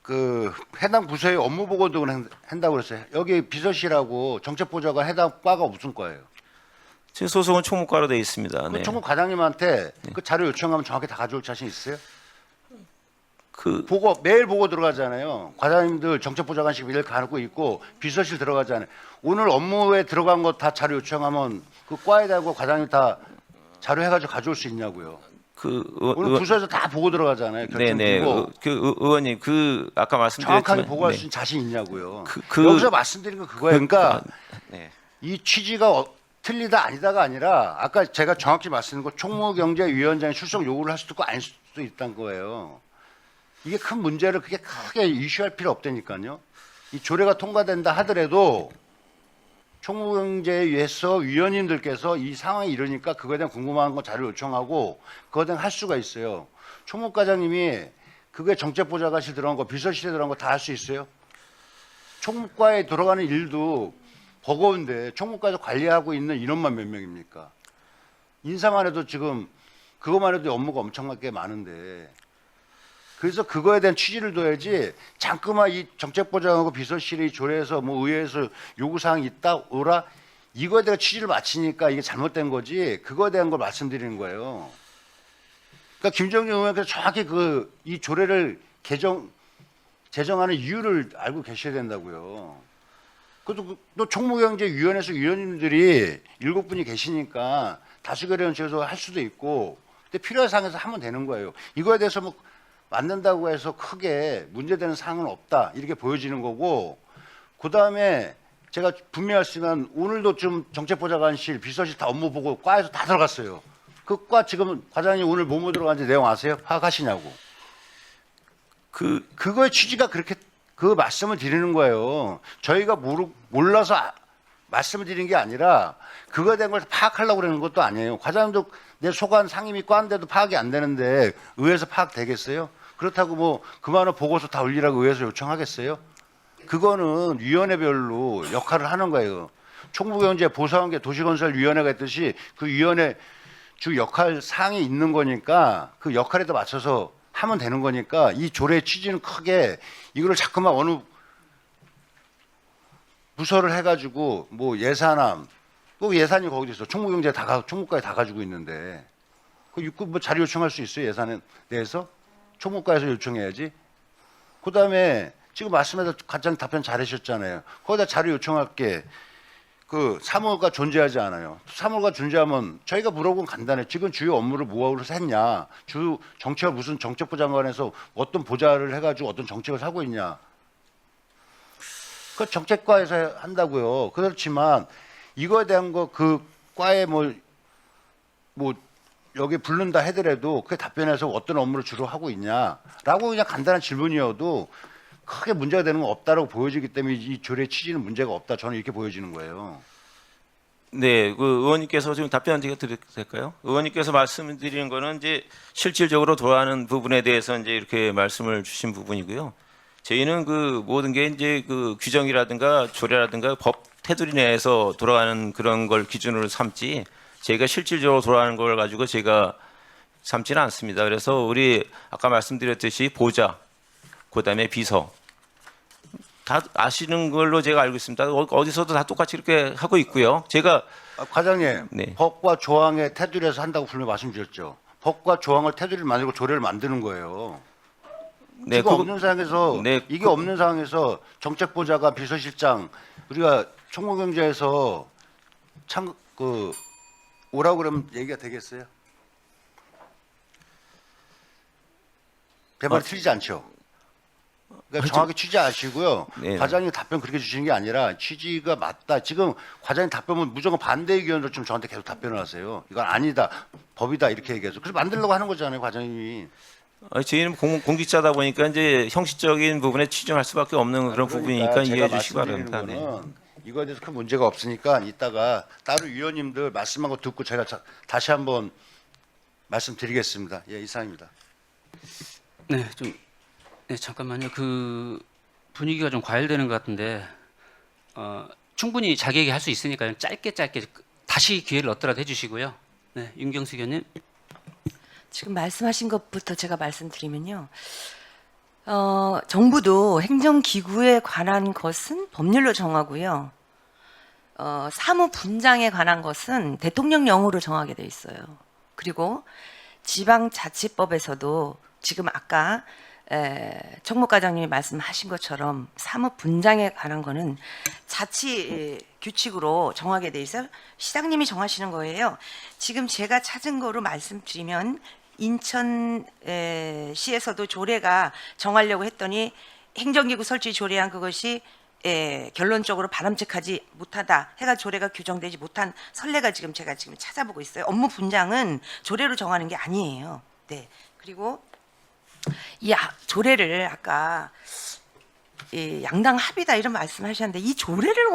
그 해당 부서의 업무 보고 등을 한다고 그랬어요. 여기 비서실하고 정책보좌관 해당 과가 무슨 과예요? 제 소속은 총무과로 되어 있습니다. 그 네. 총무과장님한테 그 자료 요청하면 정확히 다 가져올 자신 있어요? 그 매일 보고 들어가잖아요. 과장님들 정책보좌관식 일 가고 있고 비서실 들어가잖아요. 오늘 업무에 들어간 거 다 자료 요청하면 그 과에 대고 과장님 다 자료 해가지고 가져올 수 있냐고요. 오늘 부서에서 다 보고 들어가잖아요. 결정 네네. 들고 의원님 그 아까 말씀드렸지만 정확하게 보고할 수 네. 있는 자신 있냐고요. 그- 여기서 말씀드린 거 그거예요. 그러니까 네. 이 취지가 틀리다 아니다가 아니라 아까 제가 정확히 말씀드린 거 총무경제위원장이 출석 요구를 할 수도 있고 아닐 수도 있다는 거예요. 이게 큰 문제를 그게 크게 이슈할 필요 없다니까요. 이 조례가 통과된다 하더라도 총무경제위에서 위원님들께서 이 상황이 이러니까 그거에 대한 궁금한 거 자료 요청하고 그거에 대한 할 수가 있어요. 총무과장님이 그게 정책보좌관실 들어간 거 비서실에 들어간 거 다 할 수 있어요? 총무과에 들어가는 일도 버거운데 총무과에서 관리하고 있는 인원만 몇 명입니까? 인사만 해도 지금 그것만 해도 업무가 엄청나게 많은데 그래서 그거에 대한 취지를 둬야지 잠깐만 이 정책보좌관하고 비서실이 조례에서 뭐 의회에서 요구사항이 있다 오라 이거에 대한 취지를 맞추니까 이게 잘못된 거지 그거에 대한 걸 말씀드리는 거예요. 그러니까 김정일 의원께서 정확히 이 조례를 제정하는 이유를 알고 계셔야 된다고요. 그것도 또 총무경제위원회에서 위원님들이 7분이 계시니까 다수결의원 제에서 할 수도 있고 근데 필요한 사항에서 하면 되는 거예요. 이거에 대해서 뭐 만든다고 해서 크게 문제되는 사항은 없다 이렇게 보여지는 거고 그 다음에 제가 분명히 했으면 오늘도 좀 정책보좌관실 비서실 다 업무 보고 과에서 다 들어갔어요. 그 과 지금 과장님 오늘 뭐뭐 들어간지 내용 아세요? 파악하시냐고. 그거의 취지가 그렇게 그 말씀을 드리는 거예요. 저희가 몰라서 말씀을 드리는 게 아니라 그거에 대한 걸 파악하려고 그러는 것도 아니에요. 과장님도 내 소관 상임위 과인데도 파악이 안 되는데 의회에서 파악되겠어요? 그렇다고 뭐 그만한 보고서 다 올리라고 의회에서 요청하겠어요? 그거는 위원회별로 역할을 하는 거예요. 총무경제 보상관계 도시건설위원회가 있듯이 그 위원회 주 역할 사항이 있는 거니까 그 역할에 맞춰서 하면 되는 거니까 이 조례의 취지는 크게 이거를 자꾸만 어느 부서를 해가지고 뭐 예산함 또 예산이 거기도 있어. 총무경제 총무과에 다 가지고 있는데 뭐 자료 요청할 수 있어요? 예산에 대해서 총무과에서 요청해야지. 그다음에 지금 말씀해서 가장 답변 잘하셨잖아요. 거기다 자료 요청할게. 그 사무가 존재하지 않아요. 사무가 존재하면 저희가 물어보면 간단해. 지금 주요 업무를 뭐하고 했냐? 주 정책 무슨 정책부 장관에서 어떤 보좌를 해가지고 어떤 정책을 하고 있냐? 그 정책과에서 한다고요. 그렇지만 이거에 대한 거 그 과에 뭐 여기 부른다 하더라도 그게 답변해서 어떤 업무를 주로 하고 있냐라고 그냥 간단한 질문이어도 크게 문제가 되는 건 없다라고 보여지기 때문에 이 조례 취지는 문제가 없다. 저는 이렇게 보여지는 거예요. 네, 그 의원님께서 지금 답변 드려도 될까요? 의원님께서 말씀드리는 거는 이제 실질적으로 돌아가는 부분에 대해서 이제 이렇게 말씀을 주신 부분이고요. 저희는 그 모든 게 이제 그 규정이라든가 조례라든가 법 테두리 내에서 돌아가는 그런 걸 기준으로 삼지 저희가 실질적으로 돌아가는 걸 가지고 제가 삼지는 않습니다. 그래서 우리 아까 말씀드렸듯이 보좌, 그다음에 비서 다 아시는 걸로 제가 알고 있습니다. 어디서도 다 똑같이 이렇게 하고 있고요. 제가 과장님, 네. 법과 조항의 테두리에서 한다고 분명히 말씀 주셨죠. 법과 조항을 테두리를 만들고 조례를 만드는 거예요. 네, 이거 없는 상황에서 네, 이게 없는 상황에서 정책보좌관, 비서실장 우리가 총무경제에서 참 그 오라고 그러면 얘기가 되겠어요? 제 말이 틀리지 않죠? 그러니까 정확히 취지 아시고요. 네. 과장님 답변 그렇게 주시는 게 아니라 취지가 맞다. 지금 과장님 답변은 무조건 반대 의견으로 좀 저한테 계속 답변을 하세요. 이건 아니다. 법이다. 이렇게 얘기해서. 그래서 만들려고 하는 거잖아요. 과장님이. 저희는 공직자다 보니까 이제 형식적인 부분에 치중할 수밖에 없는 그런 부분이니까 이해해 주시기 바랍니다. 네. 이거에 대해서 큰 문제가 없으니까 이따가 따로 위원님들 말씀한 거 듣고 제가 다시 한번 말씀드리겠습니다. 예, 이상입니다. 네, 네, 잠깐만요. 그 분위기가 좀 과열되는 것 같은데 충분히 자기 얘기할 수 있으니까 짧게 다시 기회를 얻더라도 해주시고요. 네, 윤경수 의원님. 지금 말씀하신 것부터 제가 말씀드리면요. 정부도 행정기구에 관한 것은 법률로 정하고요. 사무분장에 관한 것은 대통령령으로 정하게 돼 있어요. 그리고 지방자치법에서도 지금 아까 청무과장님이 말씀하신 것처럼 사무분장에 관한 거는 자치 규칙으로 정하게 돼 있어요. 시장님이 정하시는 거예요. 지금 제가 찾은 거로 말씀드리면 인천시에서도 조례가 정하려고 했더니 행정기구 설치 조례안 그것이 결론적으로 바람직하지 못하다 해가 조례가 규정되지 못한 선례가 제가 지금 찾아보고 있어요. 업무 분장은 조례로 정하는 게 아니에요. 네. 그리고 이 조례를 아까 양당 합의다 이런 말씀하셨는데 이 조례를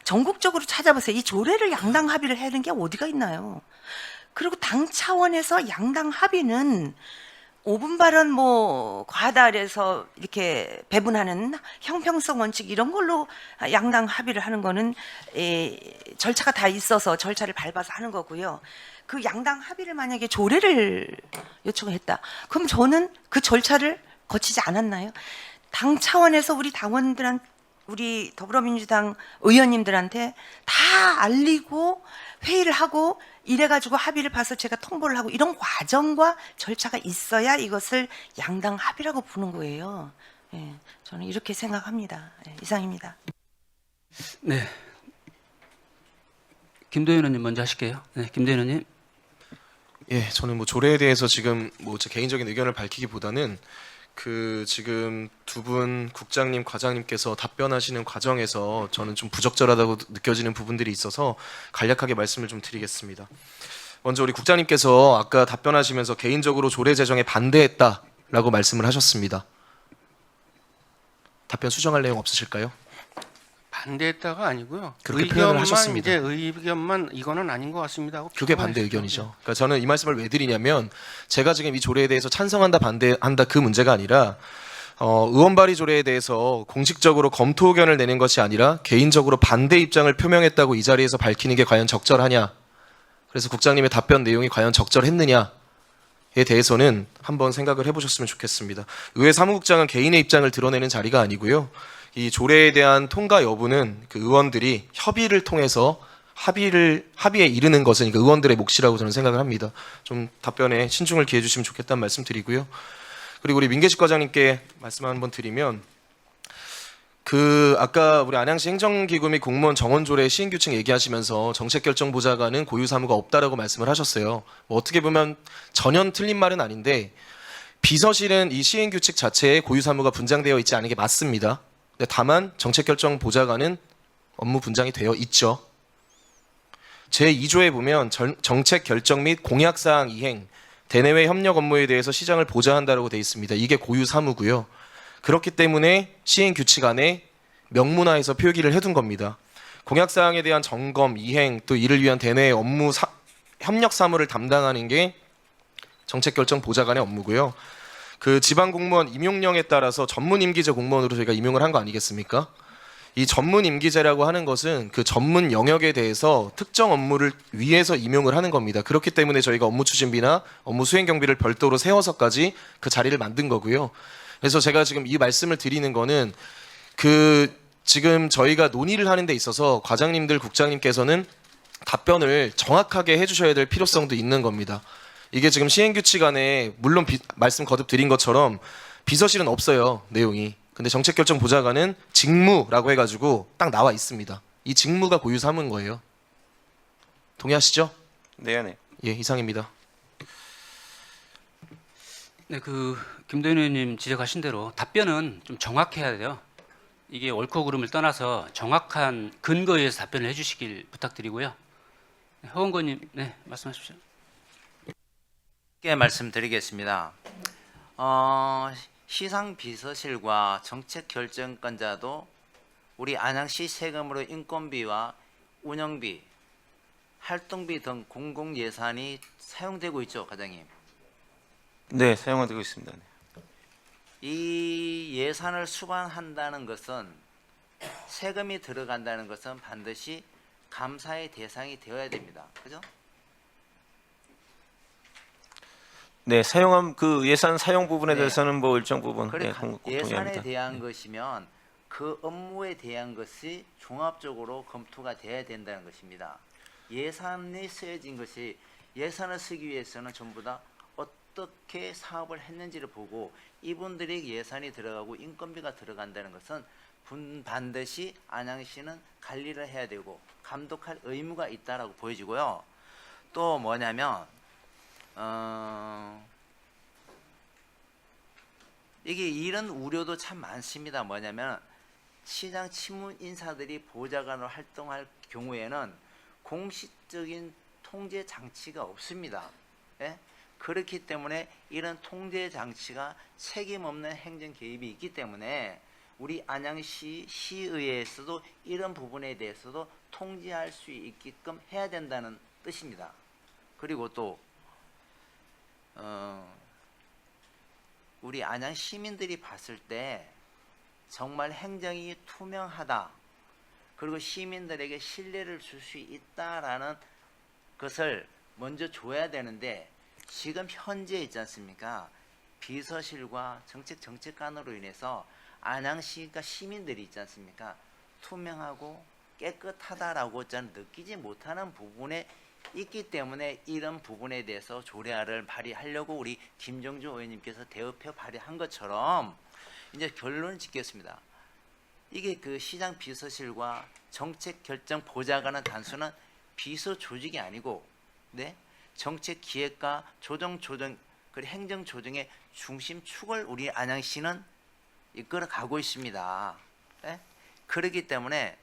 전국적으로 찾아보세요. 이 조례를 양당 합의를 하는 게 어디가 있나요? 그리고 당 차원에서 양당 합의는 5분 발언 과하다 그래서 이렇게 배분하는 형평성 원칙 이런 걸로 양당 합의를 하는 거는 절차가 다 있어서 절차를 밟아서 하는 거고요. 그 양당 합의를 만약에 조례를 요청했다. 그럼 저는 그 절차를 거치지 않았나요? 당 차원에서 우리 당원들한 우리 더불어민주당 의원님들한테 다 알리고 회의를 하고 이래가지고 합의를 봐서 제가 통보를 하고 이런 과정과 절차가 있어야 이것을 양당 합의라고 부르는 거예요. 예, 저는 이렇게 생각합니다. 예, 이상입니다. 네, 김도현 의원님 먼저 하실게요. 네, 김도현 의원님. 예, 저는 조례에 대해서 지금 제 개인적인 의견을 밝히기보다는 지금 두 분 국장님, 과장님께서 답변하시는 과정에서 저는 좀 부적절하다고 느껴지는 부분들이 있어서 간략하게 말씀을 좀 드리겠습니다. 먼저 우리 국장님께서 아까 답변하시면서 개인적으로 조례 제정에 반대했다라고 말씀을 하셨습니다. 답변 수정할 내용 없으실까요? 반대했다가 아니고요. 그렇게 표현을 하셨습니다. 이제 의견만 이거는 아닌 것 같습니다 하고 그게 반대 의견이죠. 그러니까 저는 이 말씀을 왜 드리냐면 제가 지금 이 조례에 대해서 찬성한다 반대한다 그 문제가 아니라 의원 발의 조례에 대해서 공식적으로 검토 의견을 내는 것이 아니라 개인적으로 반대 입장을 표명했다고 이 자리에서 밝히는 게 과연 적절하냐. 그래서 국장님의 답변 내용이 과연 적절했느냐에 대해서는 한번 생각을 해보셨으면 좋겠습니다. 의회 사무국장은 개인의 입장을 드러내는 자리가 아니고요. 이 조례에 대한 통과 여부는 그 의원들이 협의를 통해서 합의에 이르는 것은 그 의원들의 몫이라고 저는 생각을 합니다. 좀 답변에 신중을 기해 주시면 좋겠다는 말씀 드리고요. 그리고 우리 민계식 과장님께 말씀 한번 드리면 아까 우리 안양시 행정기구 및 공무원 정원조례 시행규칙 얘기하시면서 정책결정보좌관은 고유 사무가 없다라고 말씀을 하셨어요. 뭐 어떻게 보면 전혀 틀린 말은 아닌데 비서실은 이 시행규칙 자체에 고유 사무가 분장되어 있지 않은 게 맞습니다. 근데 다만 정책결정보좌관은 업무 분장이 되어 있죠. 제2조에 보면 정책 결정 및 공약사항 이행, 대내외 협력 업무에 대해서 시장을 보좌한다라고 되어 있습니다. 이게 고유 사무고요. 그렇기 때문에 시행 규칙 안에 명문화해서 표기를 해둔 겁니다. 공약사항에 대한 점검, 이행, 또 이를 위한 대내 업무 협력 사무를 담당하는 게 정책결정보좌관의 업무고요. 그 지방공무원 임용령에 따라서 전문 임기제 공무원으로 저희가 임용을 한 거 아니겠습니까? 이 전문 임기제라고 하는 것은 그 전문 영역에 대해서 특정 업무를 위해서 임용을 하는 겁니다. 그렇기 때문에 저희가 업무 추진비나 업무 수행 경비를 별도로 세워서까지 그 자리를 만든 거고요. 그래서 제가 지금 이 말씀을 드리는 거는 지금 저희가 논의를 하는 데 있어서 과장님들, 국장님께서는 답변을 정확하게 해주셔야 될 필요성도 있는 겁니다. 이게 지금 시행규칙 안에 물론 말씀 거듭 드린 것처럼 비서실은 없어요, 내용이. 근데 정책결정보좌관은 직무라고 해가지고 딱 나와 있습니다. 이 직무가 고유 사무인 거예요. 동의하시죠? 네. 예, 이상입니다. 네, 김도현 의원님 지적하신 대로 답변은 좀 정확해야 돼요. 이게 옳고 그름을 떠나서 정확한 근거에 의해서 답변을 해주시길 부탁드리고요. 네, 허원건님, 네, 말씀하십시오. 쉽게 말씀드리겠습니다. 시상 비서실과 정책 결정권자도 우리 안양시 세금으로 인건비와 운영비, 활동비 등 공공 예산이 사용되고 있죠, 과장님. 네, 사용되고 있습니다. 이 예산을 수반한다는 것은 세금이 들어간다는 것은 반드시 감사의 대상이 되어야 됩니다. 그죠? 네, 사용한 그 예산 사용 부분에 네. 대해서는 뭐 일정 부분 그래, 예산에 동의합니다. 대한 것이면 그 업무에 대한 것이 종합적으로 검토가 돼야 된다는 것입니다. 예산이 쓰여진 것이 예산을 쓰기 위해서는 전부 다 어떻게 사업을 했는지를 보고 이분들이 예산이 들어가고 인건비가 들어간다는 것은 반드시 안양시는 관리를 해야 되고 감독할 의무가 있다라고 보여지고요. 또 뭐냐면 이게 이런 우려도 참 많습니다. 뭐냐면 시장 친문 인사들이 보좌관으로 활동할 경우에는 공식적인 통제 장치가 없습니다. 예? 그렇기 때문에 이런 통제 장치가 책임 없는 행정 개입이 있기 때문에 우리 안양시 시의회에서도 이런 부분에 대해서도 통제할 수 있게끔 해야 된다는 뜻입니다. 그리고 또 우리 안양 시민들이 봤을 때 정말 행정이 투명하다, 그리고 시민들에게 신뢰를 줄 수 있다라는 것을 먼저 줘야 되는데 지금 현재 있지 않습니까? 비서실과 정책관으로 인해서 안양시가 시민들이 있지 않습니까? 투명하고 깨끗하다라고 저는 느끼지 못하는 부분에 있기 때문에 이런 부분에 대해서 조례안을 발의하려고 우리 김정주 의원님께서 대의표 발의한 것처럼 이제 결론을 짓겠습니다. 이게 그 시장 비서실과 정책 결정 보좌관은 단순한 비서 조직이 아니고, 네, 정책 기획과 조정 그리고 행정 조정의 중심축을 우리 안양시는 이끌어 가고 있습니다. 네? 그렇기 때문에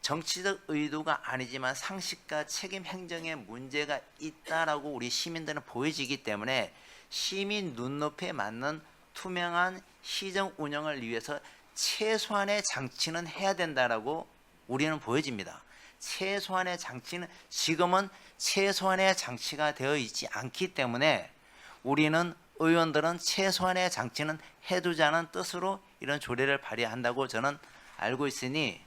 정치적 의도가 아니지만 상식과 책임 행정에 문제가 있다라고 우리 시민들은 보여지기 때문에 시민 눈높이에 맞는 투명한 시정 운영을 위해서 최소한의 장치는 해야 된다라고 우리는 보여집니다. 최소한의 장치는 지금은 최소한의 장치가 되어 있지 않기 때문에 우리는 의원들은 최소한의 장치는 해두자는 뜻으로 이런 조례를 발의한다고 저는 알고 있으니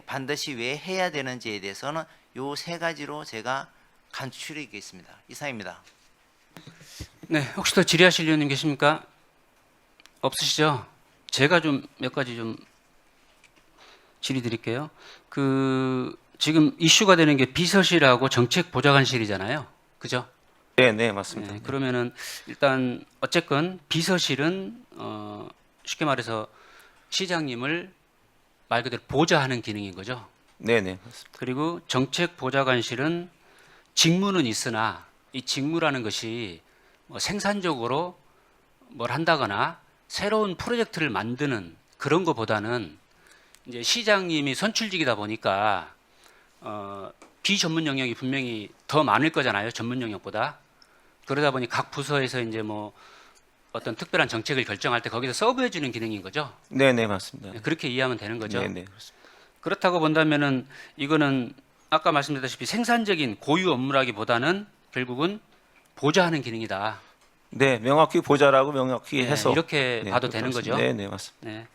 반드시 왜 해야 되는지에 대해서는 요 세 가지로 제가 간추리겠습니다. 이상입니다. 네, 혹시 더 질의하실 의원님 계십니까? 없으시죠? 제가 좀 몇 가지 좀 질의 드릴게요. 지금 이슈가 되는 게 비서실하고 정책보좌관실이잖아요. 그죠? 네, 맞습니다. 네, 그러면은 일단 어쨌건 비서실은 쉽게 말해서 시장님을 말 그대로 보좌하는 기능인 거죠. 네네. 그리고 정책보좌관실은 직무는 있으나 이 직무라는 것이 뭐 생산적으로 뭘 한다거나 새로운 프로젝트를 만드는 그런 것보다는 이제 시장님이 선출직이다 보니까 비전문 영역이 분명히 더 많을 거잖아요. 전문 영역보다. 그러다 보니 각 부서에서 이제 뭐 어떤 특별한 정책을 결정할 때 거기서 서브해 주는 기능인 거죠. 네네 맞습니다. 그렇게 이해하면 되는 거죠. 네네 그렇습니다. 그렇다고 본다면은 이거는 아까 말씀드렸다시피 생산적인 고유 업무라기보다는 결국은 보좌하는 기능이다. 네 명확히 보좌라고 명확히 네, 해서 이렇게 네, 봐도 그렇게 되는 하겠습니다. 거죠. 네네 맞습니다. 네.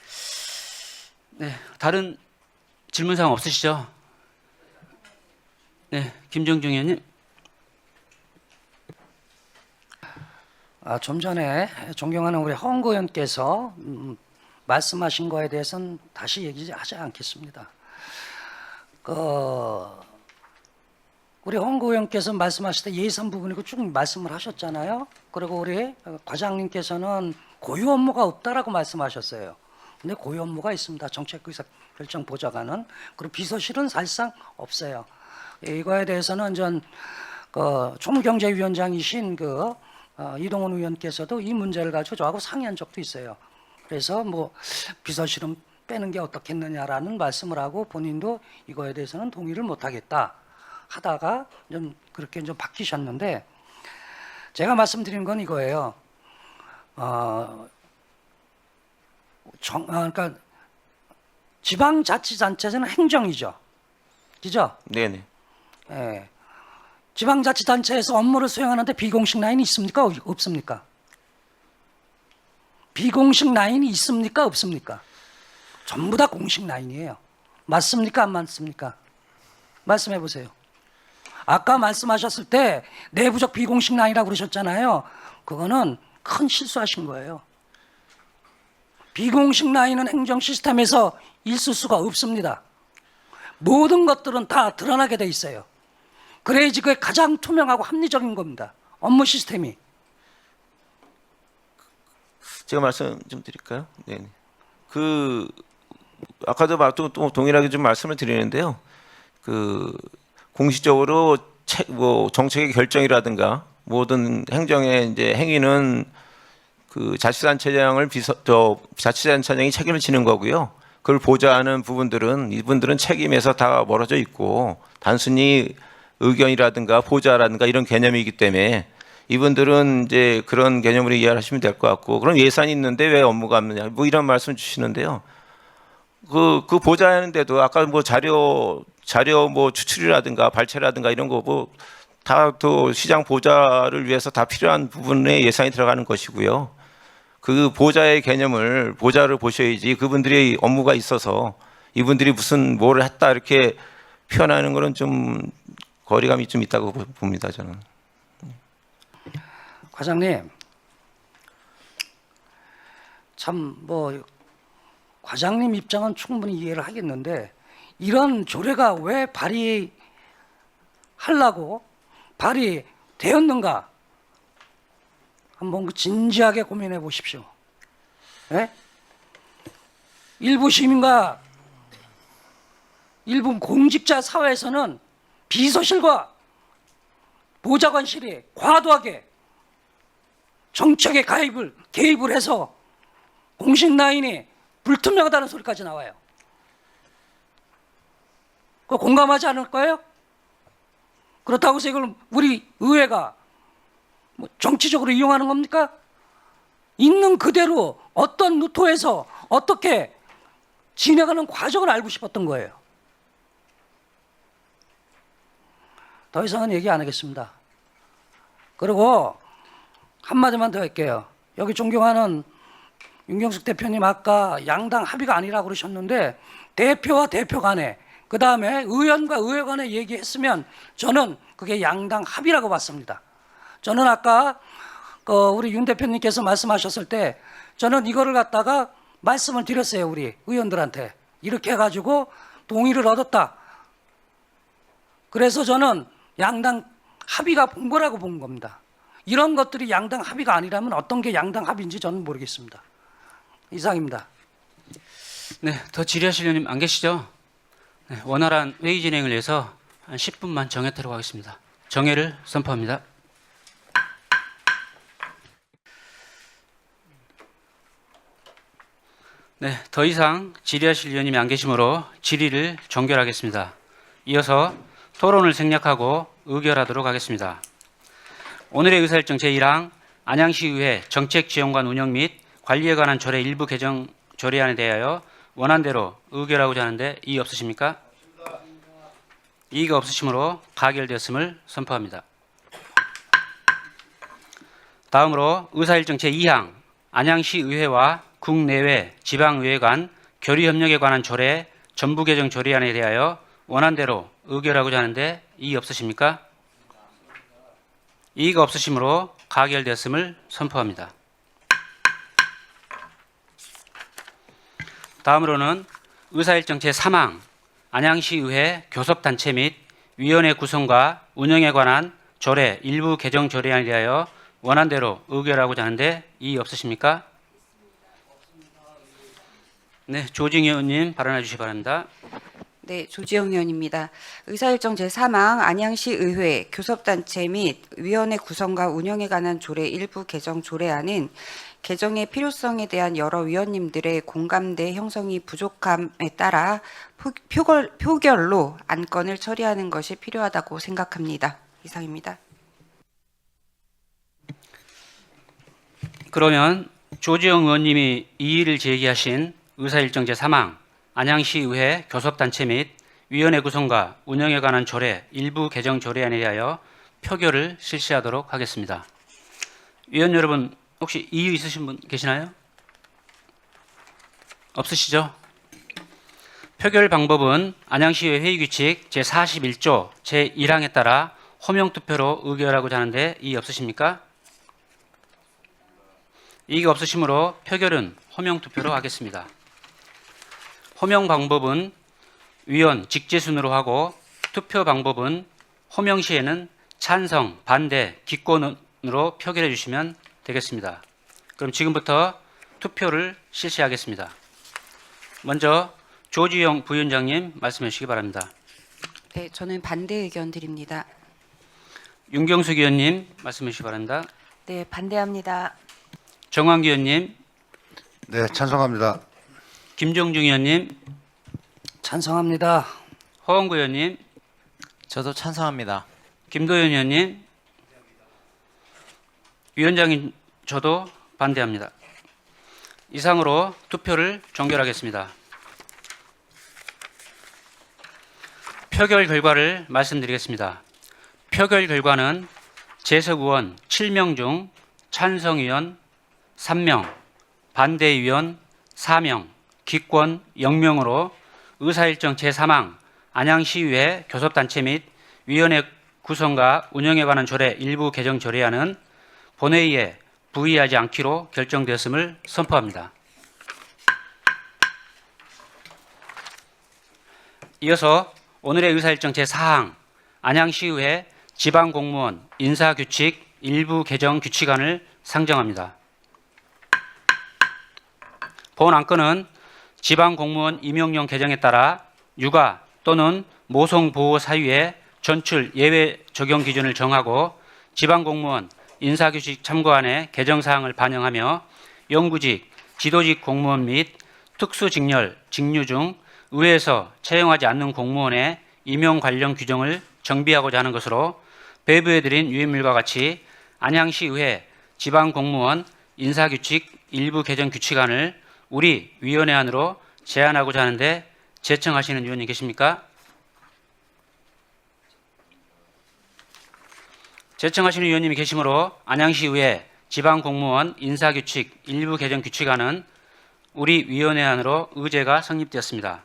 네. 다른 질문 사항 없으시죠? 네, 김정중 의원님. 좀 전에 존경하는 우리 허은구 의원께서 말씀하신 거에 대해서는 다시 얘기하지 않겠습니다. 우리 허은구 의원께서 말씀하실 때 예산 부분이고 쭉 말씀을 하셨잖아요. 그리고 우리 과장님께서는 고유 업무가 없다라고 말씀하셨어요. 근데 고유 업무가 있습니다. 정책의사결정 보좌관은. 그리고 비서실은 사실상 없어요. 이거에 대해서는 전 총무경제위원장이신 이동훈 의원께서도 이 문제를 가지고 저하고 상의한 적도 있어요. 그래서 뭐 비서실은 빼는 게 어떻겠느냐라는 말씀을 하고 본인도 이거에 대해서는 동의를 못하겠다 하다가 좀 그렇게 좀 바뀌셨는데 제가 말씀드린 건 이거예요. 그러니까 지방자치단체는 행정이죠, 그죠? 네네. 예. 지방자치단체에서 업무를 수행하는데 비공식 라인이 있습니까? 없습니까? 비공식 라인이 있습니까? 없습니까? 전부 다 공식 라인이에요. 맞습니까? 안 맞습니까? 말씀해 보세요. 아까 말씀하셨을 때 내부적 비공식 라인이라고 그러셨잖아요. 그거는 큰 실수하신 거예요. 비공식 라인은 행정 시스템에서 있을 수가 없습니다. 모든 것들은 다 드러나게 돼 있어요. 그래야지 그게 가장 투명하고 합리적인 겁니다. 업무 시스템이. 제가 말씀 좀 드릴까요? 네. 아까도 또 동일하게 좀 말씀을 드리는데요. 공식적으로 정책의 결정이라든가 모든 행정의 이제 행위는 자치단체장이 책임을 지는 거고요. 그걸 보좌하는 부분들은 이분들은 책임에서 다 멀어져 있고 단순히 의견이라든가 보좌라든가 이런 개념이기 때문에 이분들은 이제 그런 개념으로 이해하시면 될 것 같고 그럼 예산이 있는데 왜 업무가 없느냐 뭐 이런 말씀 주시는데요. 그 보좌하는데도 아까 뭐 자료 뭐 추출이라든가 발췌라든가 이런 거 뭐 다 또 시장 보좌를 위해서 다 필요한 부분에 예산이 들어가는 것이고요. 그 보좌의 개념을 보좌를 보셔야지 그분들의 업무가 있어서 이분들이 무슨 뭐를 했다 이렇게 표현하는 거는 좀 거리감이 좀 있다고 봅니다 저는. 과장님, 참 뭐 과장님 입장은 충분히 이해를 하겠는데 이런 조례가 왜 발의되었는가 한번 진지하게 고민해 보십시오. 네? 일부 시민과 일부 공직자 사회에서는 비서실과 보좌관실이 과도하게 정책에 개입을 해서 공식 라인이 불투명하다는 소리까지 나와요. 그거 공감하지 않을 거예요? 그렇다고 해서 이걸 우리 의회가 뭐 정치적으로 이용하는 겁니까? 있는 그대로 어떤 루토에서 어떻게 진행하는 과정을 알고 싶었던 거예요. 더 이상은 얘기 안 하겠습니다. 그리고 한마디만 더 할게요. 여기 존경하는 윤경숙 대표님 아까 양당 합의가 아니라고 그러셨는데 대표와 대표 간에 그다음에 의원과 의회 간에 얘기했으면 저는 그게 양당 합의라고 봤습니다. 저는 아까 우리 윤 대표님께서 말씀하셨을 때 저는 이거를 갖다가 말씀을 드렸어요. 우리 의원들한테. 이렇게 해가지고 동의를 얻었다. 그래서 저는 양당 합의가 본 거라고 본 겁니다. 이런 것들이 양당 합의가 아니라면 어떤 게 양당 합의인지 저는 모르겠습니다. 이상입니다. 네, 더 질의하실 의원님 안 계시죠? 네, 원활한 회의 진행을 위해서 한 10분만 정회토록 하겠습니다. 정회를 선포합니다. 네, 더 이상 질의하실 의원님이 안 계시므로 질의를 종결하겠습니다. 이어서 토론을 생략하고 의결하도록 하겠습니다. 오늘의 의사일정 제1항 안양시의회 정책지원관 운영 및 관리에 관한 조례 일부 개정 조례안에 대하여 원안대로 의결하고자 하는데 이의 없으십니까? 이의가 없으시므로 가결되었음을 선포합니다. 다음으로 의사일정 제2항 안양시의회와 국내외 지방의회 간 교류협력에 관한 조례 전부 개정 조례안에 대하여 원안대로 의결하고자 하는데 이의 없으십니까? 이의가 없으시므로 가결되었음을 선포합니다. 다음으로는 의사일정 제3항 안양시의회 교섭단체 및 위원회 구성과 운영에 관한 조례 일부 개정 조례안에 대하여 원안대로 의결하고자 하는데 이의 없으십니까? 네, 조징 의원님 발언해 주시기 바랍니다. 네, 조지영 의원입니다. 의사일정 제3항 안양시의회 교섭단체 및 위원회 구성과 운영에 관한 조례 일부 개정 조례안은 개정의 필요성에 대한 여러 위원님들의 공감대 형성이 부족함에 따라 표결로 안건을 처리하는 것이 필요하다고 생각합니다. 이상입니다. 그러면 조지영 의원님이 이의를 제기하신 의사일정 제3항 안양시의회 교섭단체 및 위원회 구성과 운영에 관한 조례 일부 개정 조례안에 대하여 표결을 실시하도록 하겠습니다. 위원 여러분 혹시 이의 있으신 분 계시나요? 없으시죠? 표결 방법은 안양시의회 회의규칙 제41조 제1항에 따라 호명투표로 의결하고자 하는데 이의 없으십니까? 이의가 없으시므로 표결은 호명투표로 하겠습니다. 호명 방법은 위원 직제순으로 하고 투표 방법은 호명 시에는 찬성, 반대, 기권으로 표결해 주시면 되겠습니다. 그럼 지금부터 투표를 실시하겠습니다. 먼저 조지영 부위원장님 말씀해 주시기 바랍니다. 네, 저는 반대 의견 드립니다. 윤경숙 의원님 말씀해 주시기 바랍니다. 네, 반대합니다. 정황기 의원님, 네, 찬성합니다. 김종중 의원님, 찬성합니다. 허원구 의원님, 저도 찬성합니다. 김도현 의원님, 위원장님 저도 반대합니다. 이상으로 투표를 종결하겠습니다. 표결 결과를 말씀드리겠습니다. 표결 결과는 재석 의원 7명 중 찬성 의원 3명, 반대 의원 4명, 기권 0명으로 의사일정 제3항 안양시의회 교섭단체 및 위원회 구성과 운영에 관한 조례 일부 개정 조례안은 본회의에 부의하지 않기로 결정되었음을 선포합니다. 이어서 오늘의 의사일정 제4항 안양시의회 지방공무원 인사규칙 일부 개정 규칙안을 상정합니다. 본 안건은 지방공무원 임용령 개정에 따라 육아 또는 모성보호 사유의 전출 예외 적용 기준을 정하고 지방공무원 인사규칙 참고안의 개정사항을 반영하며 영구직, 지도직 공무원 및 특수직렬, 직류 중 의회에서 채용하지 않는 공무원의 임용 관련 규정을 정비하고자 하는 것으로 배부해드린 유인물과 같이 안양시의회 지방공무원 인사규칙 일부 개정 규칙안을 우리 위원회 안으로 제안하고자 하는데 제청하시는 위원님 계십니까? 제청하시는 위원님이 계시므로 안양시의회 지방공무원 인사규칙 일부 개정 규칙안은 우리 위원회 안으로 의제가 성립되었습니다.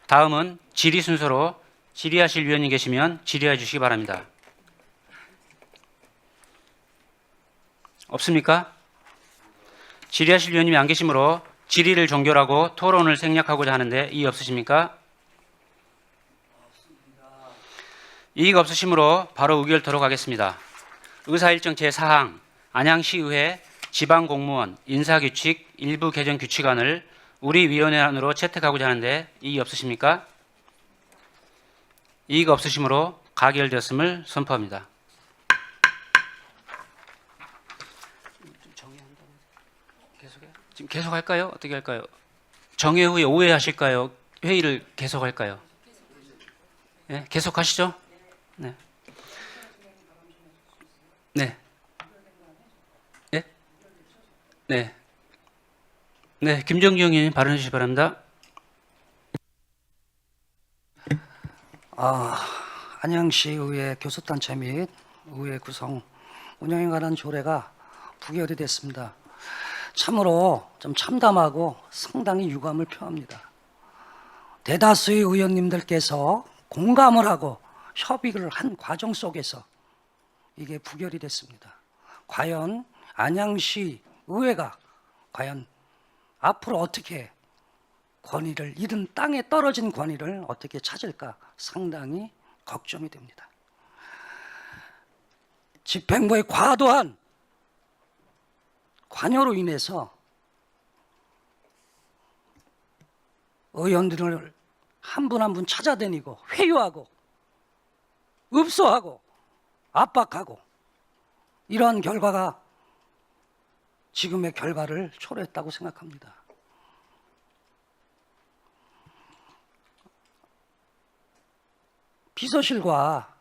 다음은 질의 순서로 질의하실 위원님 계시면 질의해 주시기 바랍니다. 없습니까? 질의하실 위원님이 안 계시므로 질의를 종결하고 토론을 생략하고자 하는데 이의 없으십니까? 이의가 없으시므로 바로 의결토록 하겠습니다. 의사일정 제4항 안양시의회 지방공무원 인사규칙 일부 개정 규칙안을 우리 위원회 안으로 채택하고자 하는데 이의 없으십니까? 이의가 없으시므로 가결되었음을 선포합니다. 지금 계속할까요? 어떻게 할까요? 정회 후에 오해하실까요? 회의를 계속할까요? 네, 계속하시죠. 네. 네. 네. 네. 네, 김정기 의원님 발언해 주시기 바랍니다. 안양시의회 교섭단체 및 의회 구성 운영에 관한 조례가 부결이 됐습니다. 참으로 좀 참담하고 상당히 유감을 표합니다. 대다수의 의원님들께서 공감을 하고 협의를 한 과정 속에서 이게 부결이 됐습니다. 과연 안양시 의회가 과연 앞으로 어떻게 권위를 잃은 땅에 떨어진 권위를 어떻게 찾을까 상당히 걱정이 됩니다. 집행부의 과도한 관여로 인해서 의원들을 한 분 한 분 찾아다니고 회유하고 읍소하고 압박하고 이러한 결과가 지금의 결과를 초래했다고 생각합니다. 비서실과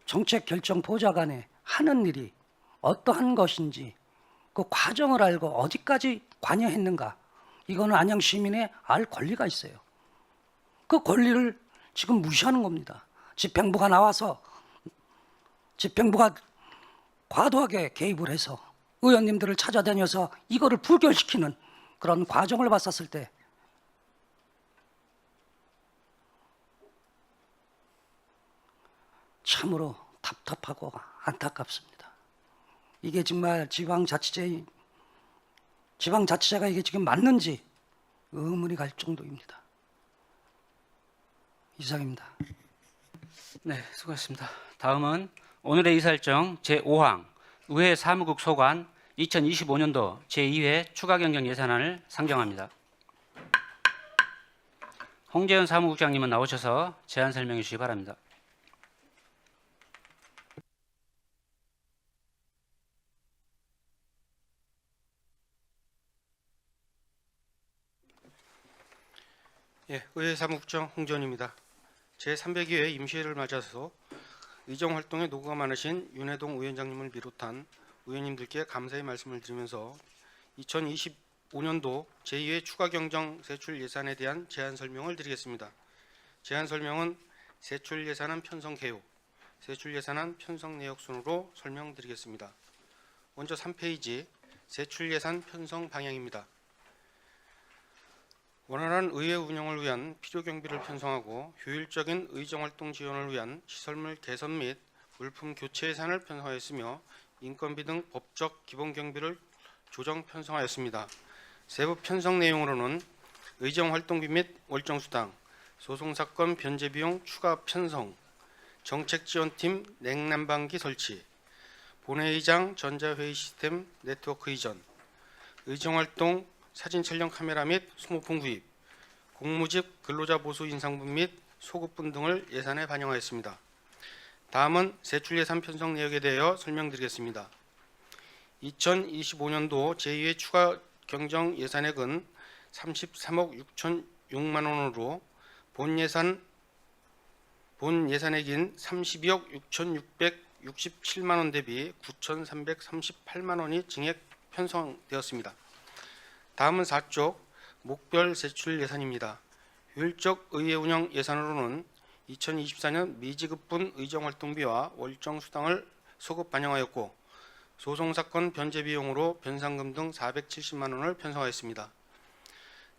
정책결정보좌관에 하는 일이 어떠한 것인지 그 과정을 알고 어디까지 관여했는가, 이거는 안양 시민의 알 권리가 있어요. 그 권리를 지금 무시하는 겁니다. 집행부가 나와서 집행부가 과도하게 개입을 해서 의원님들을 찾아다녀서 이거를 부결시키는 그런 과정을 봤었을 때 참으로 답답하고 안타깝습니다. 이게 정말 지방자치제가 이게 지금 맞는지 의문이 갈 정도입니다. 이상입니다. 네, 수고하셨습니다. 다음은 오늘의 의사일정 제5항 의회 사무국 소관 2025년도 제2회 추가경정 예산안을 상정합니다. 홍재현 사무국장님은 나오셔서 제안 설명해 주시기 바랍니다. 예, 의회 사무국장 홍재현입니다. 제302회 임시회를 맞아서 의정 활동에 노고가 많으신 윤해동 위원장님을 비롯한 의원님들께 감사의 말씀을 드리면서 2025년도 제2회 추가 경정 세출 예산에 대한 제안 설명을 드리겠습니다. 제안 설명은 세출 예산안 편성 개요, 세출 예산안 편성 내역 순으로 설명드리겠습니다. 먼저 3페이지 세출 예산 편성 방향입니다. 원활한 의회 운영을 위한 필요 경비를 편성하고 효율적인 의정 활동 지원을 위한 시설물 개선 및 물품 교체 예산을 편성하였으며 인건비 등 법적 기본 경비를 조정 편성하였습니다. 세부 편성 내용으로는 의정 활동비 및 월정 수당, 소송 사건 변제 비용 추가 편성, 정책 지원팀 냉난방기 설치, 본회의장 전자회의 시스템 네트워크 이전, 의정 활동 사진 촬영 카메라 및 소모품 구입, 공무집 근로자 보수 인상분 및 소급분 등을 예산에 반영하였습니다. 다음은 세출 예산 편성 내역에 대하여 설명드리겠습니다. 2025년도 제2회 추가 경정 예산액은 33억 6,006만 원으로 본 예산액인 32억 6,667만 원 대비 9,338만 원이 증액 편성되었습니다. 다음은 4쪽 목별 세출 예산입니다. 효율적 의회 운영 예산으로는 2024년 미지급분 의정활동비와 월정수당을 소급 반영하였고 소송사건 변제 비용으로 변상금 등 470만 원을 편성하였습니다.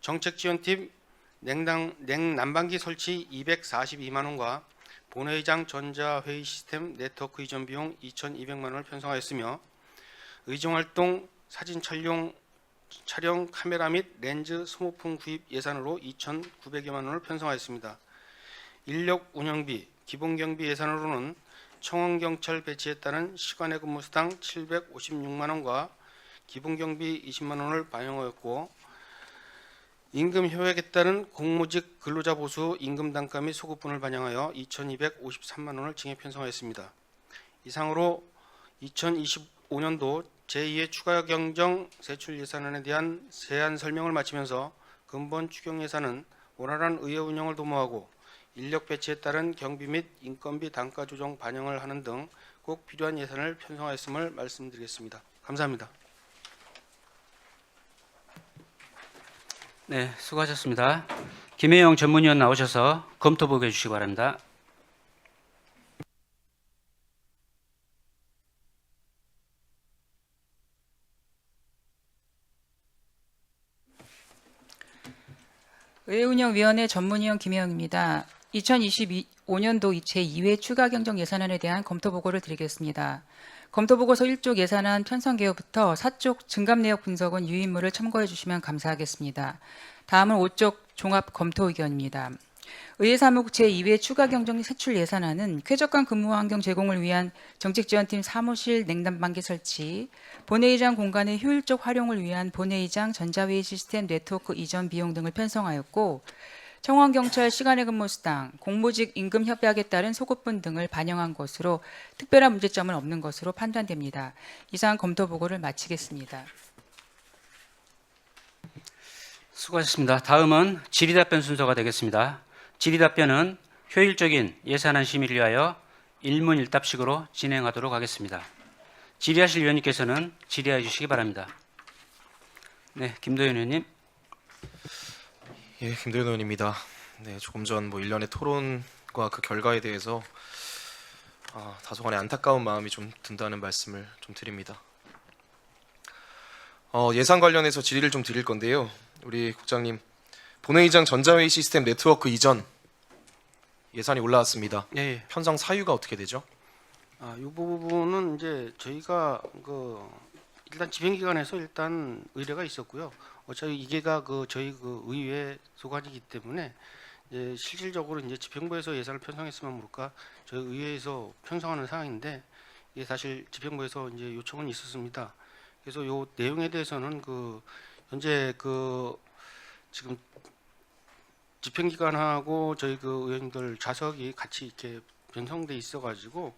정책지원팀 냉난방기 설치 242만 원과 본회의장 전자회의 시스템 네트워크 이전 비용 2,200만 원을 편성하였으며 의정활동 사진 촬영 카메라 및 렌즈 소모품 구입 예산으로 2,900여만 원을 편성하였습니다. 인력 운영비, 기본경비 예산으로는 청원경찰 배치에 따른 시간의 근무 수당 756만 원과 기본경비 20만 원을 반영하였고 임금 효액에 따른 공무직 근로자 보수 임금 단가 및 소급분을 반영하여 2,253만 원을 징해 편성하였습니다. 이상으로 2025년도 제2회 추가 경정 세출 예산안에 대한 세안 설명을 마치면서 근본 추경 예산은 원활한 의회 운영을 도모하고 인력 배치에 따른 경비 및 인건비 단가 조정 반영을 하는 등 꼭 필요한 예산을 편성하였음을 말씀드리겠습니다. 감사합니다. 네, 수고하셨습니다. 김혜영 전문위원 나오셔서 검토 보고해 주시기 바랍니다. 의회운영위원회 전문위원 김혜영입니다. 2025년도 제2회 추가 경정 예산안에 대한 검토 보고를 드리겠습니다. 검토 보고서 1쪽 예산안 편성 개요부터 4쪽 증감 내역 분석은 유인물을 참고해 주시면 감사하겠습니다. 다음은 5쪽 종합 검토 의견입니다. 의회사무국 제2회 추가 경정 세출 예산안은 쾌적한 근무 환경 제공을 위한 정책지원팀 사무실 냉난방기 설치, 본회의장 공간의 효율적 활용을 위한 본회의장 전자회의 시스템 네트워크 이전 비용 등을 편성하였고, 청원경찰 시간의 근무 수당, 공무직 임금 협약에 따른 소급분 등을 반영한 것으로 특별한 문제점은 없는 것으로 판단됩니다. 이상 검토 보고를 마치겠습니다. 수고하셨습니다. 다음은 질의답변 순서가 되겠습니다. 질의답변은 효율적인 예산안 심의를 위하여 일문일답식으로 진행하도록 하겠습니다. 질의하실 위원님께서는 질의해 주시기 바랍니다. 네, 김도현 의원님. 예, 김도현 의원입니다. 네, 조금 전 일련의 토론과 그 결과에 대해서 다소간의 안타까운 마음이 좀 든다는 말씀을 좀 드립니다. 예산 관련해서 질의를 좀 드릴 건데요. 우리 국장님, 본회의장 전자회의 시스템 네트워크 이전 예산이 올라왔습니다. 예. 편성 사유가 어떻게 되죠? 이 부분은 이제 저희가 일단 집행기관에서 일단 의뢰가 있었고요. 어차피 이게가 저희 의회 소관이기 때문에 이제 실질적으로 이제 집행부에서 예산을 편성했으면 모를까 저희 의회에서 편성하는 사항인데 이게 사실 집행부에서 이제 요청은 있었습니다. 그래서 요 내용에 대해서는 현재 지금 집행기관하고 저희 의원님들 좌석이 같이 이렇게 변성돼 있어가지고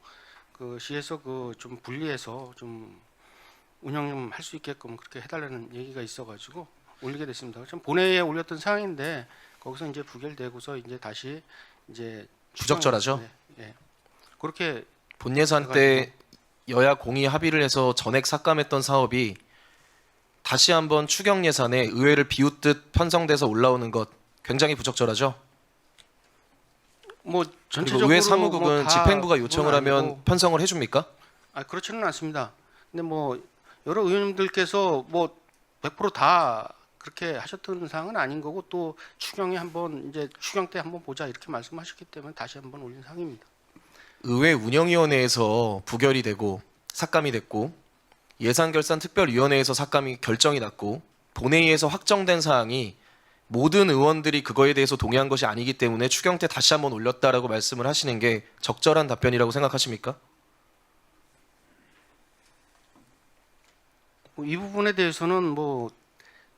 시에서 좀 분리해서 좀 운영 좀 할 수 있게끔 그렇게 해달라는 얘기가 있어가지고 올리게 됐습니다. 참 본회의에 올렸던 사항인데 거기서 이제 부결되고서 이제 다시 이제 부적절하죠? 예. 그렇게 본 예산 때 여야 공의 합의를 해서 전액 삭감했던 사업이 다시 한번 추경 예산에 의회를 비웃듯 편성돼서 올라오는 것 굉장히 부적절하죠? 그리고 전체적으로 의회 사무국은 다 집행부가 요청을 그건 하면 아니고, 편성을 해줍니까? 그렇지는 않습니다. 근데 여러 의원님들께서 100% 다 그렇게 하셨던 사항은 아닌 거고 또 추경에 한번 이제 추경 때 한번 보자 이렇게 말씀하셨기 때문에 다시 한번 올린 사항입니다. 의회 운영위원회에서 부결이 되고 삭감이 됐고 예산결산특별위원회에서 삭감이 결정이 났고 본회의에서 확정된 사항이 모든 의원들이 그거에 대해서 동의한 것이 아니기 때문에 추경 때 다시 한번 올렸다라고 말씀을 하시는 게 적절한 답변이라고 생각하십니까? 이 부분에 대해서는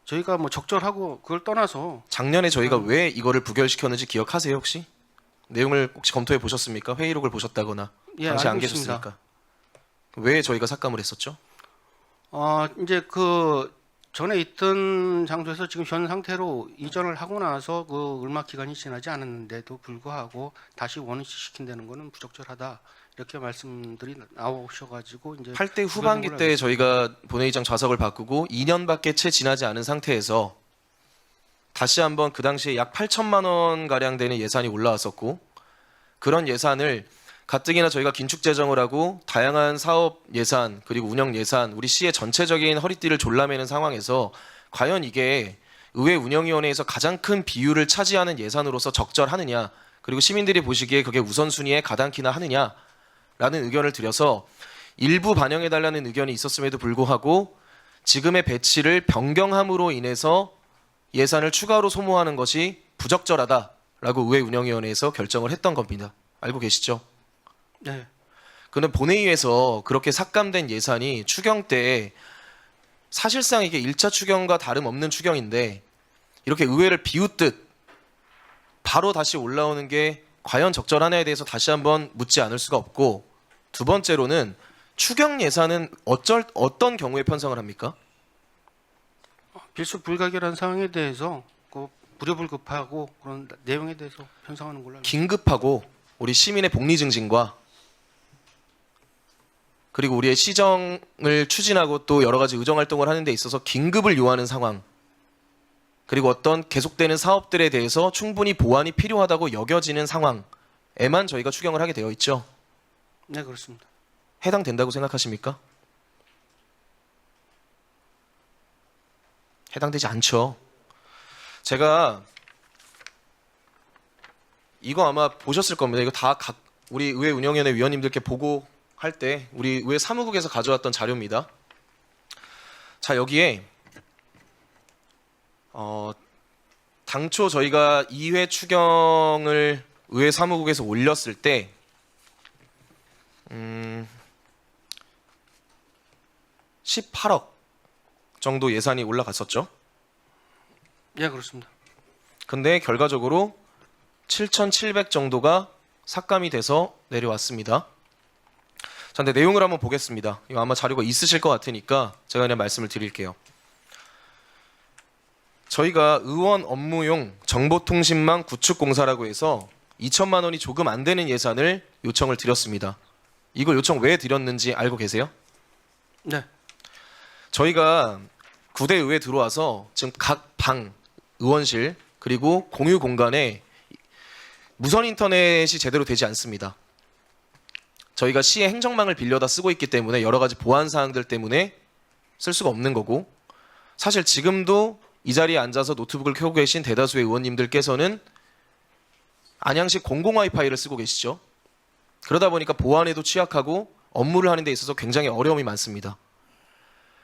저희가 적절하고 그걸 떠나서 작년에 저희가 왜 이거를 부결시켰는지 기억하세요 혹시? 내용을 혹시 검토해 보셨습니까? 회의록을 보셨다거나 예, 당시 안 알고 있습니다. 계셨으니까 왜 저희가 삭감을 했었죠? 이제 전에 있던 장소에서 지금 현 상태로 이전을 하고 나서 얼마 기간이 지나지 않았는데도 불구하고 다시 원위치 시킨다는 거는 부적절하다 이렇게 말씀들이 나오셔가지고 이제 8대 후반기 때 저희가 본회의장 좌석을 바꾸고 2년밖에 채 지나지 않은 상태에서 다시 한번 그 당시에 약 8천만 원 가량 되는 예산이 올라왔었고 그런 예산을 가뜩이나 저희가 긴축 재정을 하고 다양한 사업 예산 그리고 운영 예산 우리 시의 전체적인 허리띠를 졸라매는 상황에서 과연 이게 의회 운영위원회에서 가장 큰 비율을 차지하는 예산으로서 적절하느냐 그리고 시민들이 보시기에 그게 우선순위에 가당키나 하느냐라는 의견을 드려서 일부 반영해달라는 의견이 있었음에도 불구하고 지금의 배치를 변경함으로 인해서 예산을 추가로 소모하는 것이 부적절하다라고 의회 운영위원회에서 결정을 했던 겁니다. 알고 계시죠? 네. 그는 본회의에서 그렇게 삭감된 예산이 추경 때 사실상 이게 1차 추경과 다름없는 추경인데 이렇게 의회를 비웃듯 바로 다시 올라오는 게 과연 적절하냐에 대해서 다시 한번 묻지 않을 수가 없고, 두 번째로는 추경 예산은 어떤 경우에 편성을 합니까? 필수 불가결한 상황에 대해서 그 불효불급하고 그런 내용에 대해서 편성하는 걸로 알고 긴급하고 우리 시민의 복리 증진과 그리고 우리의 시정을 추진하고 또 여러 가지 의정 활동을 하는 데 있어서 긴급을 요하는 상황, 그리고 어떤 계속되는 사업들에 대해서 충분히 보완이 필요하다고 여겨지는 상황에만 저희가 추경을 하게 되어 있죠. 네, 그렇습니다. 해당된다고 생각하십니까? 해당되지 않죠. 제가 이거 아마 보셨을 겁니다. 이거 다 우리 의회 운영위원회 위원님들께 보고할 때 우리 의회 사무국에서 가져왔던 자료입니다. 자, 여기에 당초 저희가 2회 추경을 의회 사무국에서 올렸을 때 18억 정도 예산이 올라갔었죠. 예, 그렇습니다. 근데 결과적으로 7,700 정도가 삭감이 돼서 내려왔습니다. 자, 근데 내용을 한번 보겠습니다. 이거 아마 자료가 있으실 것 같으니까 제가 그냥 말씀을 드릴게요. 저희가 의원 업무용 정보통신망 구축공사라고 해서 2천만 원이 조금 안 되는 예산을 요청을 드렸습니다. 이거 요청 왜 드렸는지 알고 계세요? 네. 저희가 9대 의회 들어와서 지금 각 방, 의원실 그리고 공유 공간에 무선 인터넷이 제대로 되지 않습니다. 저희가 시의 행정망을 빌려다 쓰고 있기 때문에 여러 가지 보안 사항들 때문에 쓸 수가 없는 거고, 사실 지금도 이 자리에 앉아서 노트북을 켜고 계신 대다수의 의원님들께서는 안양시 공공 와이파이를 쓰고 계시죠. 그러다 보니까 보안에도 취약하고 업무를 하는 데 있어서 굉장히 어려움이 많습니다.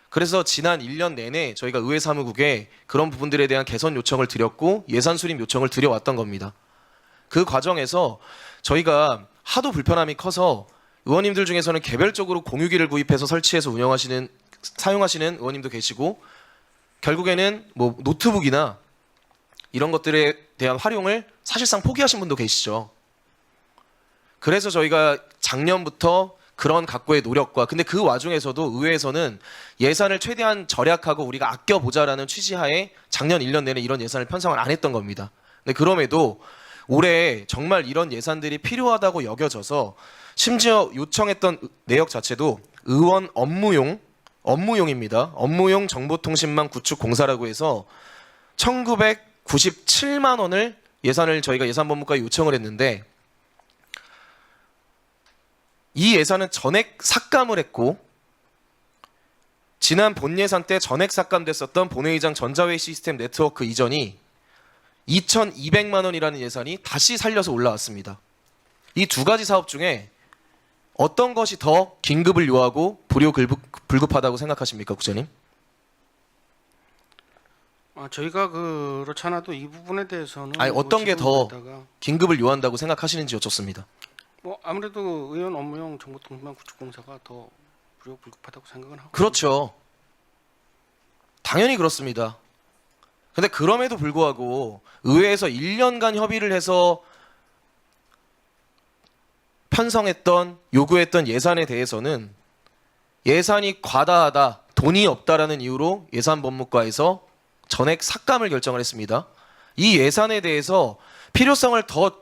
그래서 지난 1년 내내 저희가 의회 사무국에 그런 부분들에 대한 개선 요청을 드렸고 예산 수립 요청을 드려왔던 겁니다. 그 과정에서 저희가 하도 불편함이 커서 의원님들 중에서는 개별적으로 공유기를 구입해서 설치해서 사용하시는 의원님도 계시고, 결국에는 뭐 노트북이나 이런 것들에 대한 활용을 사실상 포기하신 분도 계시죠. 그래서 저희가 작년부터 그런 각고의 노력과, 근데 그 와중에서도 의회에서는 예산을 최대한 절약하고 우리가 아껴보자라는 취지하에 작년 1년 내내 이런 예산을 편성을 안 했던 겁니다. 근데 그럼에도 올해 정말 이런 예산들이 필요하다고 여겨져서 심지어 요청했던 내역 자체도 의원 업무용입니다. 업무용 정보통신망 구축 공사라고 해서 1997만 원을 예산을 저희가 예산법무과에 요청을 했는데, 이 예산은 전액 삭감을 했고, 지난 본예산 때 전액 삭감됐었던 본회의장 전자회의 시스템 네트워크 이전이 2,200만 원이라는 예산이 다시 살려서 올라왔습니다. 이 두 가지 사업 중에 어떤 것이 더 긴급을 요하고 불급하다고 생각하십니까, 국장님? 저희가 그렇지 않아도 이 부분에 대해서는 아니, 어떤 게 더 지금에다가 긴급을 요한다고 생각하시는지 여쭙습니다. 뭐 아무래도 의원 업무용 정보통신망 구축공사가 더 불효불급하다고 생각은 하고. 그렇죠. 당연히 그렇습니다. 근데 그럼에도 불구하고 의회에서 1년간 협의를 해서 편성했던 요구했던 예산에 대해서는 예산이 과다하다, 돈이 없다라는 이유로 예산법무과에서 전액 삭감을 결정을 했습니다. 이 예산에 대해서 필요성을 더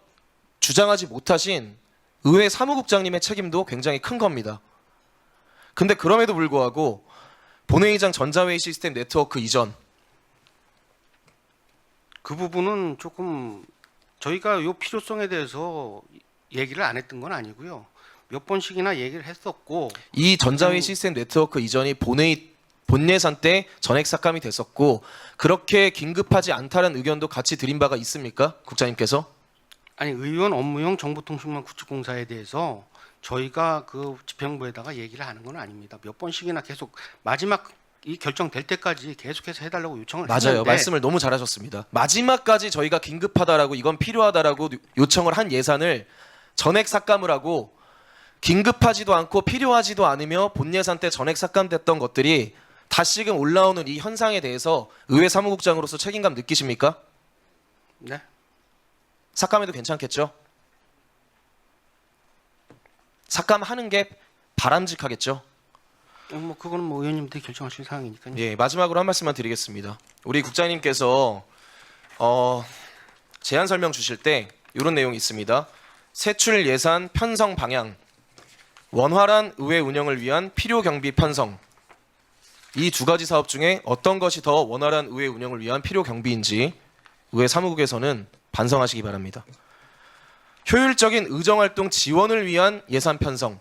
주장하지 못하신 의회 사무국장님의 책임도 굉장히 큰 겁니다. 근데 그럼에도 불구하고 본회의장 전자회의 시스템 네트워크 이전, 그 부분은 조금 저희가 요 필요성에 대해서 얘기를 안 했던 건 아니고요. 몇 번씩이나 얘기를 했었고, 이 전자회의 시스템 네트워크 이전이 본예산 때 전액 삭감이 됐었고, 그렇게 긴급하지 않다는 의견도 같이 드린 바가 있습니까, 국장님께서? 아니 의원 업무용 정보통신망 구축공사에 대해서 저희가 그 집행부에다가 얘기를 하는 건 아닙니다. 몇 번씩이나 계속 마지막 이 결정될 때까지 계속해서 해달라고 요청을 맞아요. 했는데, 말씀을 너무 잘하셨습니다. 마지막까지 저희가 긴급하다라고 이건 필요하다라고 요청을 한 예산을 전액 삭감을 하고, 긴급하지도 않고 필요하지도 않으며 본 예산 때 전액 삭감됐던 것들이 다시금 올라오는 이 현상에 대해서 의회 사무국장으로서 책임감 느끼십니까? 네. 삭감해도 괜찮겠죠? 삭감하는 게 바람직하겠죠? 뭐 그거는 뭐 의원님들이 결정하실 사항이니까요. 예, 마지막으로 한 말씀만 드리겠습니다. 우리 국장님께서 제안 설명 주실 때 이런 내용이 있습니다. 세출 예산 편성 방향, 원활한 의회 운영을 위한 필요 경비 편성. 이 두 가지 사업 중에 어떤 것이 더 원활한 의회 운영을 위한 필요 경비인지 의회 사무국에서는 반성하시기 바랍니다. 효율적인 의정활동 지원을 위한 예산 편성.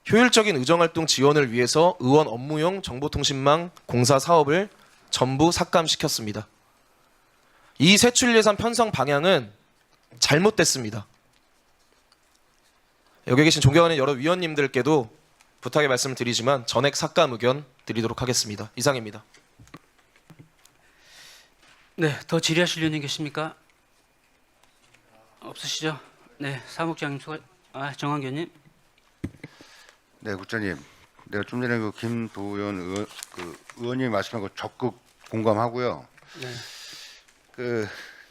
효율적인 의정활동 지원을 위해서 의원 업무용 정보통신망 공사 사업을 전부 삭감시켰습니다. 이 세출 예산 편성 방향은 잘못됐습니다. 여기 계신 존경하는 여러 위원님들께도 부탁의 말씀을 드리지만 전액 삭감 의견 드리도록 하겠습니다. 이상입니다. 네, 더 질의하실 의원님 계십니까? 없으시죠? 네, 사무국장님 정한기 의원님. 네, 국장님. 내가 좀 전에 그 김도연 의원님이 말씀한 거 적극 공감하고요. 네.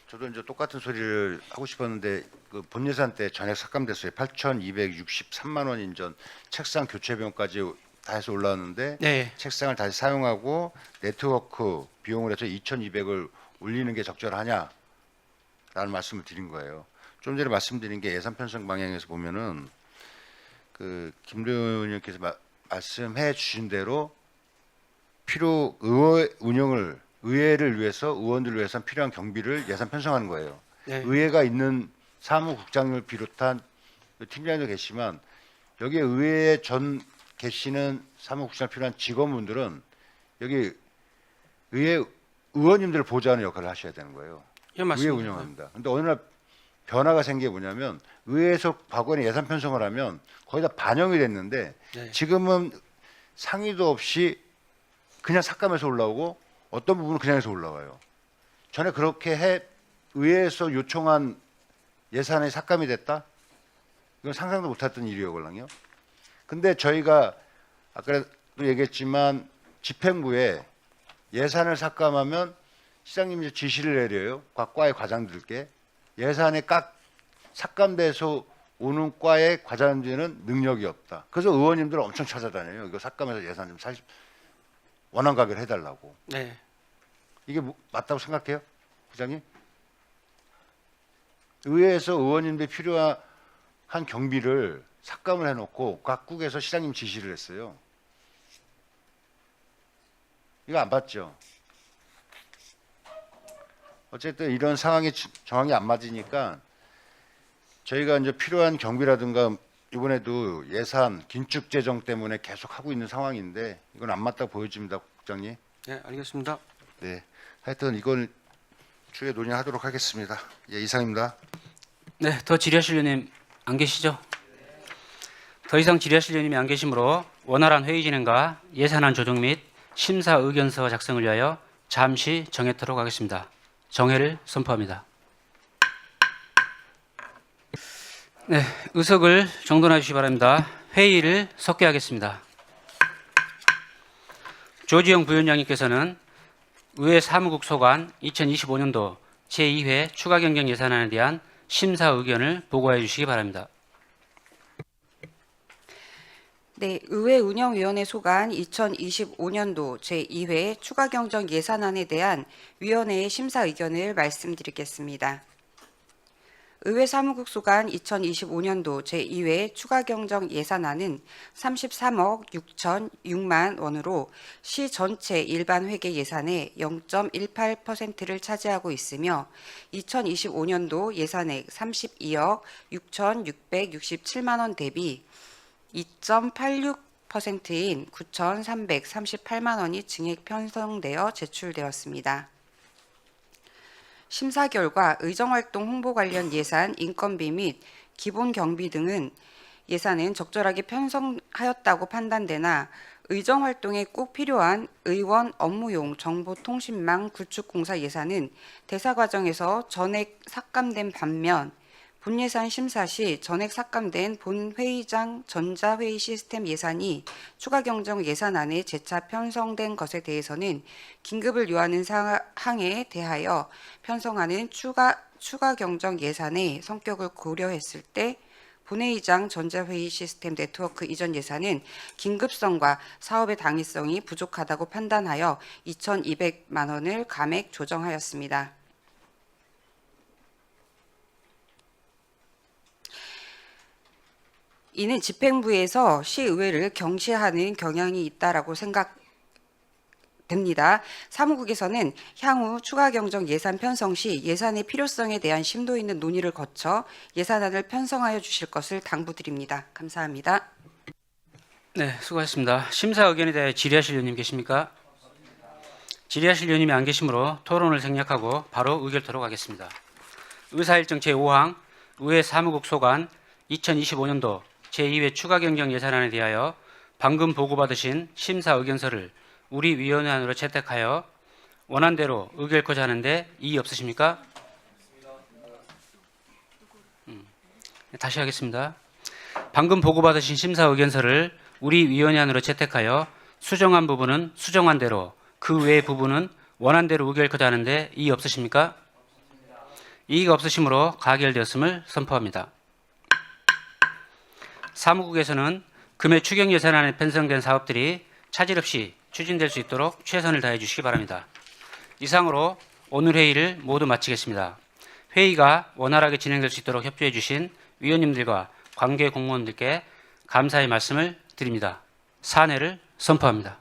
저도 이제 똑같은 소리를 하고 싶었는데 그 본 예산 때 전액 삭감됐어요. 8,263만 원 인전 책상 교체 비용까지 다 해서 올라왔는데 네. 책상을 다시 사용하고 네트워크 비용을 해서 2,200을 올리는 게 적절하냐라는 말씀을 드린 거예요. 좀 전에 말씀드린 게 예산 편성 방향에서 보면은 그 김도현 의원님께서 말씀해 주신 대로 필요 의회 운영을 의회를 위해서 의원들을 위해서 필요한 경비를 예산 편성하는 거예요. 네. 의회가 있는 사무국장을 비롯한 팀장님도 계시지만 여기에 의회에 전 계시는 사무국장 필요한 직원분들은 여기 의회 의원님들을 보좌하는 역할을 하셔야 되는 거예요. 예, 의회 맞습니다. 운영합니다. 근데 어느 날 변화가 생긴 게 뭐냐면 의회에서 과거에 예산 편성을 하면 거의 다 반영이 됐는데 네. 지금은 상의도 없이 그냥 삭감해서 올라오고 어떤 부분은 그냥 해서 올라와요. 전에 그렇게 의회에서 요청한 예산이 삭감이 됐다? 이건 상상도 못했던 일이었거든요. 근데 저희가 아까도 얘기했지만 집행부에 예산을 삭감하면 시장님이 지시를 내려요. 각 과의 과장들께. 예산에 삭감돼서 오는 과의 과장들은 능력이 없다. 그래서 의원님들 엄청 찾아다녀요. 이거 삭감해서 예산 좀 원안 가결 해달라고. 네. 이게 맞다고 생각해요, 부장님? 의회에서 의원님들이 필요한 경비를 삭감을 해놓고 각국에서 시장님 지시를 했어요. 이거 안 봤죠? 어쨌든 이런 상황이 정황이 안 맞으니까 저희가 이제 필요한 경비라든가 이번에도 예산 긴축 재정 때문에 계속 하고 있는 상황인데 이건 안 맞다고 보여집니다, 국장님. 네, 알겠습니다. 네, 하여튼 이건 추후에 논의하도록 하겠습니다. 예, 이상입니다. 네, 더 질의하실 의원님 안 계시죠? 더 이상 질의하실 의원님이 안 계시므로 원활한 회의 진행과 예산안 조정 및 심사 의견서 작성을 위하여 잠시 정회토록 하겠습니다. 정회를 선포합니다. 네, 의석을 정돈해 주시기 바랍니다. 회의를 석계하겠습니다. 조지영 부위원장님께서는 의회 사무국 소관 2025년도 제2회 추가 경정 예산안에 대한 심사 의견을 보고해 주시기 바랍니다. 네, 의회 운영위원회 소관 2025년도 제2회 추가 경정 예산안에 대한 위원회의 심사 의견을 말씀드리겠습니다. 의회 사무국 소관 2025년도 제2회 추가 경정 예산안은 33억 6,006만 원으로 시 전체 일반 회계 예산의 0.18%를 차지하고 있으며 2025년도 예산액 32억 6,667만 원 대비 2.86%인 9,338만 원이 증액 편성되어 제출되었습니다. 심사 결과 의정활동 홍보 관련 예산, 인건비 및 기본 경비 등은 예산은 적절하게 편성하였다고 판단되나 의정활동에 꼭 필요한 의원 업무용 정보통신망 구축공사 예산은 대사 과정에서 전액 삭감된 반면 본예산 심사 시 전액 삭감된 본 회의장 전자회의 시스템 예산이 추가 경정 예산안에 재차 편성된 것에 대해서는 긴급을 요하는 사항에 대하여 편성하는 추가 경정 예산의 성격을 고려했을 때 본회의장 전자회의 시스템 네트워크 이전 예산은 긴급성과 사업의 당위성이 부족하다고 판단하여 2,200만 원을 감액 조정하였습니다. 이는 집행부에서 시의회를 경시하는 경향이 있다라고 생각됩니다. 사무국에서는 향후 추가 경정 예산 편성 시 예산의 필요성에 대한 심도 있는 논의를 거쳐 예산안을 편성하여 주실 것을 당부드립니다. 감사합니다. 네, 수고하셨습니다. 심사 의견에 대해 질의하실 의원님 계십니까? 질의하실 의원님이 안 계시므로 토론을 생략하고 바로 의결토록 하겠습니다. 의사일정 제5항 의회 사무국 소관 2025년도 제2회 추가 경정 예산안에 대하여 방금 보고받으신 심사 의견서를 우리 위원회안으로 채택하여 원안대로 의결코자 하는데 이의 없으십니까? 다시 하겠습니다. 방금 보고받으신 심사 의견서를 우리 위원회안으로 채택하여 수정한 부분은 수정한 대로 그 외의 부분은 원안대로 의결코자 하는데 이의 없으십니까? 이의가 없으시므로 가결되었음을 선포합니다. 사무국에서는 금해 추경 예산안에 편성된 사업들이 차질 없이 추진될 수 있도록 최선을 다해 주시기 바랍니다. 이상으로 오늘 회의를 모두 마치겠습니다. 회의가 원활하게 진행될 수 있도록 협조해 주신 위원님들과 관계 공무원들께 감사의 말씀을 드립니다. 사내를 선포합니다.